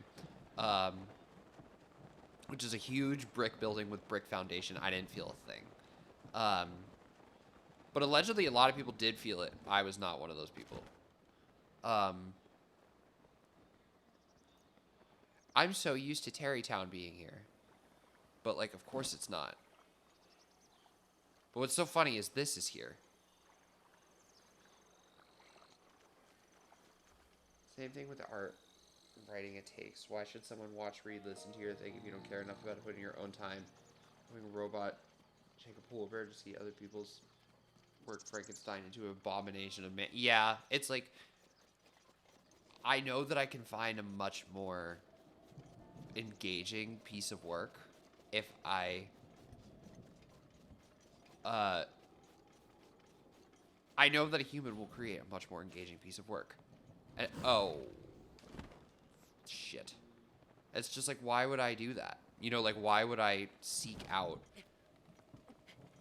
S1: which is a huge brick building with brick foundation. I didn't feel a thing. But allegedly a lot of people did feel it. I was not one of those people. I'm so used to Terrytown being here. But, like, of course it's not. But what's so funny is this is here. Same thing with the art and writing it takes. Why should someone watch, read, listen to your thing if you don't care enough about it putting your own time? Having a robot take a pool over to see other people's work Frankenstein into an abomination of man. Yeah, it's like, I know that I can find a much more engaging piece of work if I know that a human will create a much more engaging piece of work. And, oh, shit. It's just like, why would I do that? You know, like, why would I seek out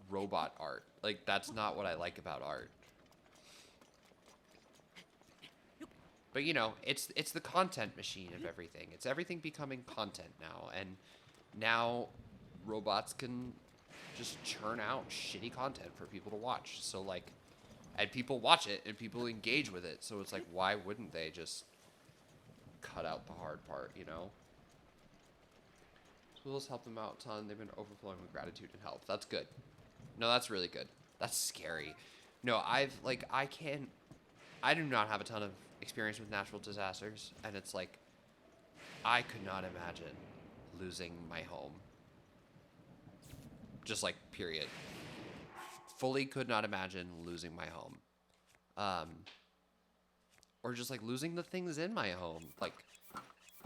S1: robot art? Like, that's not what I like about art. But, you know, it's the content machine of everything. It's everything becoming content now. And now robots can just churn out shitty content for people to watch. So, like, and people watch it and people engage with it. So it's like, why wouldn't they just cut out the hard part, you know? Tools help them out a ton. They've been overflowing with gratitude and help. That's good. No, that's really good. That's scary. No, I do not have a ton of experience with natural disasters. And it's like, I could not imagine losing my home. Just like, period. Fully could not imagine losing my home. Or just like losing the things in my home. Like,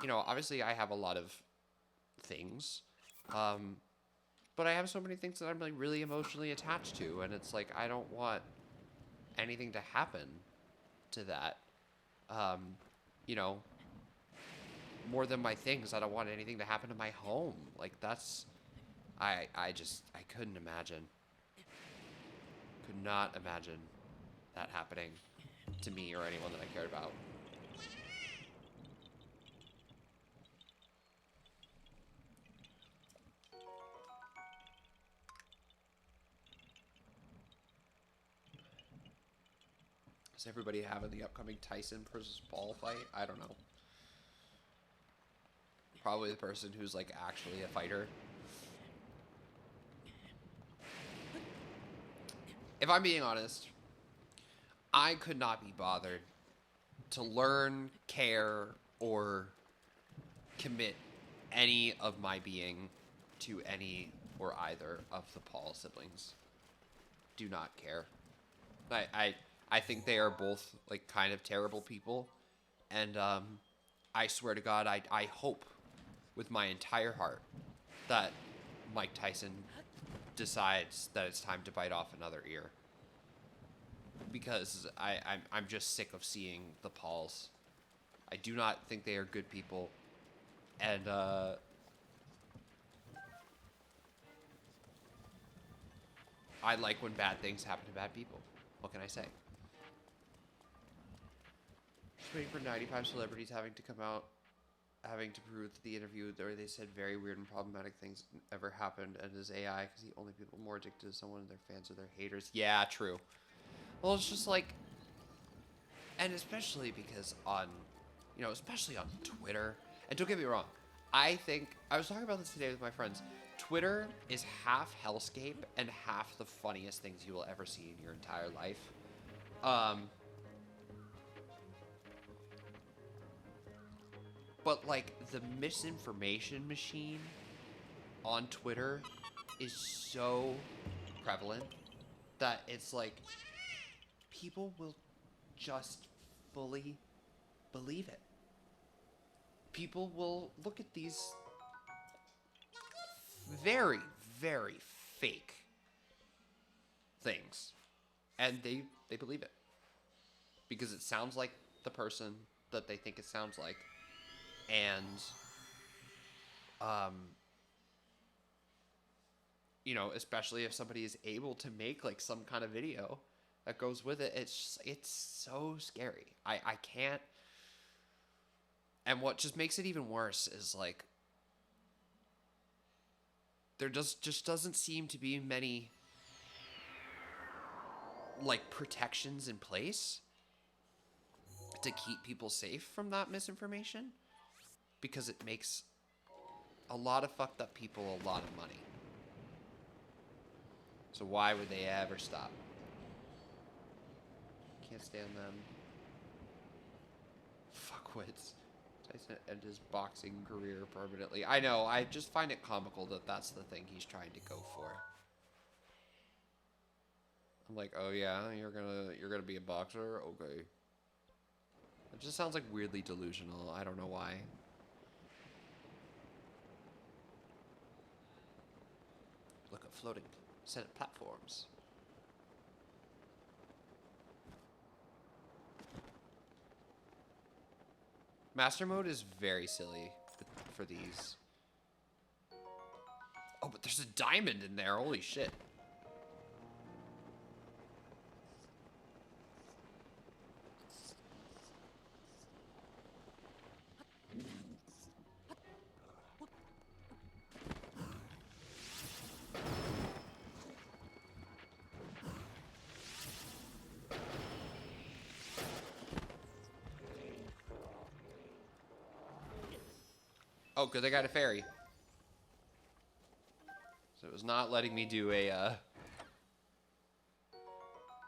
S1: you know, obviously I have a lot of things. But I have so many things that I'm like really emotionally attached to. And it's like, I don't want anything to happen to that. You know, more than my things, I don't want anything to happen to my home. Like, that's, I couldn't imagine. Could not imagine that happening to me or anyone that I cared about. Is everybody having the upcoming Tyson versus Paul fight? I don't know. Probably the person who's like actually a fighter. If I'm being honest, I could not be bothered to learn, care, or commit any of my being to any or either of the Paul siblings. Do not care. I think they are both like kind of terrible people, and I swear to God, I hope with my entire heart that Mike Tyson decides that it's time to bite off another ear, because I'm just sick of seeing the Pauls. I do not think they are good people, and I like when bad things happen to bad people. What can I say? Just waiting for 95 celebrities having to come out, having to prove that the interview where they said very weird and problematic things ever happened and is AI, because the only people more addicted to someone are their fans or their haters. Yeah, true. Well, it's just like, and especially because on, you know, especially on Twitter, and don't get me wrong, I think, I was talking about this today with my friends, Twitter is half hellscape and half the funniest things you will ever see in your entire life. But like the misinformation machine on Twitter is so prevalent that it's like people will just fully believe it. People will look at these very, very fake things and they believe it because it sounds like the person that they think it sounds like. And you know, especially if somebody is able to make like some kind of video that goes with it, it's so scary. I can't. And what just makes it even worse is like there just doesn't seem to be many like protections in place to keep people safe from that misinformation, because it makes a lot of fucked up people a lot of money. So why would they ever stop? Can't stand them. Fuckwits. Tyson end his boxing career permanently. I know, I just find it comical that that's the thing he's trying to go for. I'm like, oh yeah, you're gonna be a boxer? Okay. It just sounds like weirdly delusional. I don't know why. Look at floating Senate platforms. Master mode is very silly for these. Oh, but there's a diamond in there. Holy shit. Oh, good, they got a fairy. So it was not letting me do a,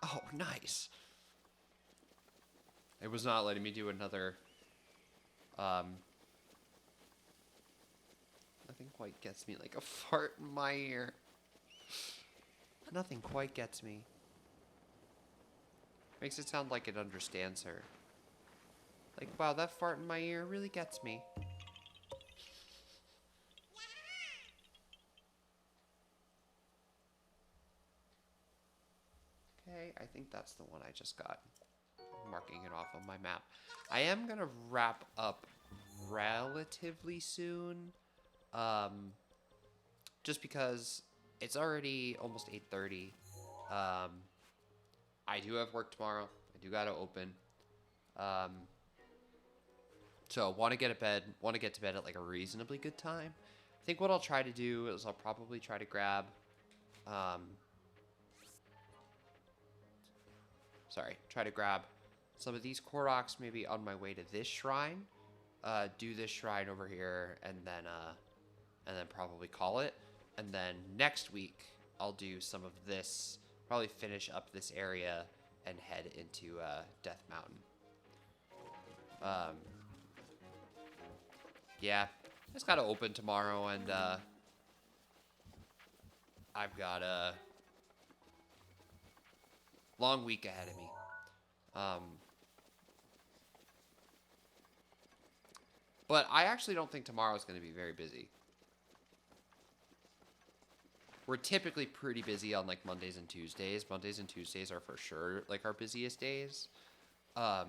S1: Oh, nice. It was not letting me do another, quite gets me like a fart in my ear. Nothing quite gets me. Makes it sound like it understands her. Like, wow, that fart in my ear really gets me. Okay, I think that's the one I just got. Marking it off on my map. I am gonna wrap up relatively soon. Just because it's already almost 8:30. I do have work tomorrow. I do gotta open. So want to get to bed at like a reasonably good time. I think what I'll try to do is I'll probably try to grab some of these Koroks maybe on my way to this shrine. Do this shrine over here and then probably call it. And then next week I'll do some of this, probably finish up this area and head into Death Mountain. Yeah, it's got to open tomorrow, and I've got a long week ahead of me. But I actually don't think tomorrow is going to be very busy. We're typically pretty busy on like Mondays and Tuesdays. Mondays and Tuesdays are for sure like our busiest days. But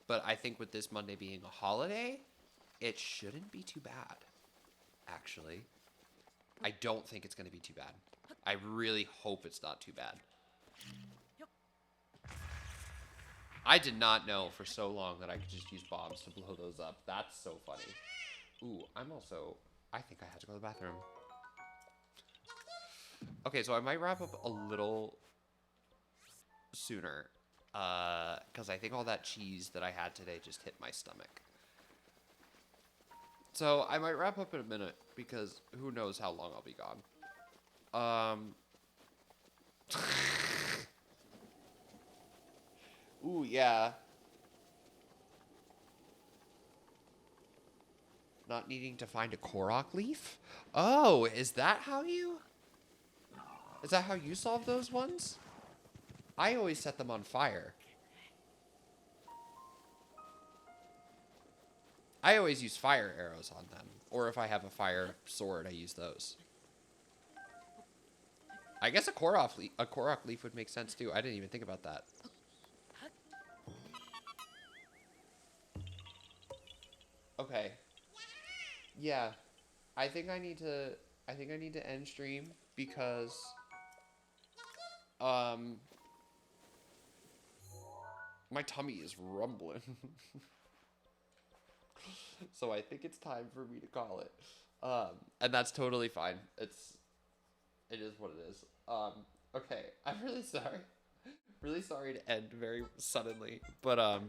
S1: I think with this Monday being a holiday, it shouldn't be too bad, actually. I don't think it's going to be too bad. I really hope it's not too bad. I did not know for so long that I could just use bombs to blow those up. That's so funny. Ooh, I think I have to go to the bathroom. Okay, so I might wrap up a little sooner. Because I think all that cheese that I had today just hit my stomach. So I might wrap up in a minute because who knows how long I'll be gone. Ooh, yeah. Not needing to find a Korok leaf? Oh, is that how you solve those ones? I always set them on fire. I always use fire arrows on them. Or if I have a fire sword, I use those. I guess a Korok leaf would make sense too. I didn't even think about that. Okay. Yeah. I think I need to end stream because my tummy is rumbling. So I think it's time for me to call it. And that's totally fine. It is what it is. Okay, I'm really sorry. Really sorry to end very suddenly, but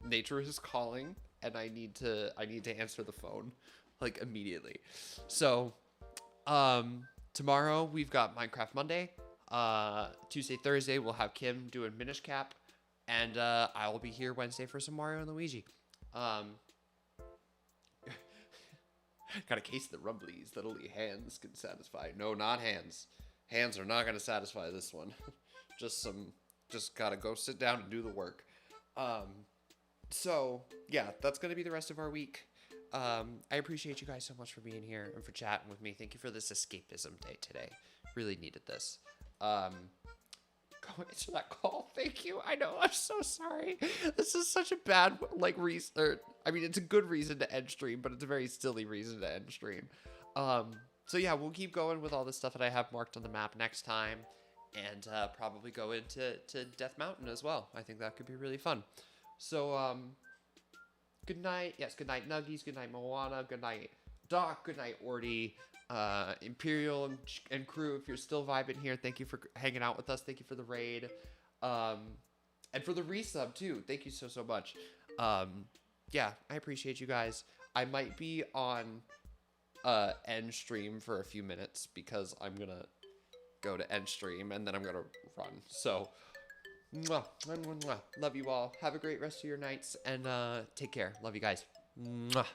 S1: nature is calling and I need to answer the phone like immediately. So tomorrow we've got Minecraft Monday. Tuesday, Thursday we'll have Kim doing Minish Cap, and I will be here Wednesday for some Mario and Luigi. Got a case of the rumblies that only hands can satisfy. No, not hands. Hands are not gonna satisfy this one. Just gotta go sit down and do the work. So yeah, that's gonna be the rest of our week. I appreciate you guys so much for being here and for chatting with me. Thank you for this escapism day today. Really needed this. Go answer that call. Thank you. I know. I'm so sorry. This is such a bad reason. I mean, it's a good reason to end stream, but it's a very silly reason to end stream. So yeah, we'll keep going with all the stuff that I have marked on the map next time, and probably go into Death Mountain as well. I think that could be really fun. So good night. Yes, good night, Nuggies. Good night, Moana. Good night, Doc. Good night, Orty. Imperial and crew, if you're still vibing here, thank you for hanging out with us. Thank you for the raid, and for the resub too. Thank you so much. Yeah, I appreciate you guys. I might be on end stream for a few minutes because I'm gonna go to end stream and then I'm gonna run. So mwah, mwah, mwah. Love you all. Have a great rest of your nights, and take care. Love you guys. Mwah.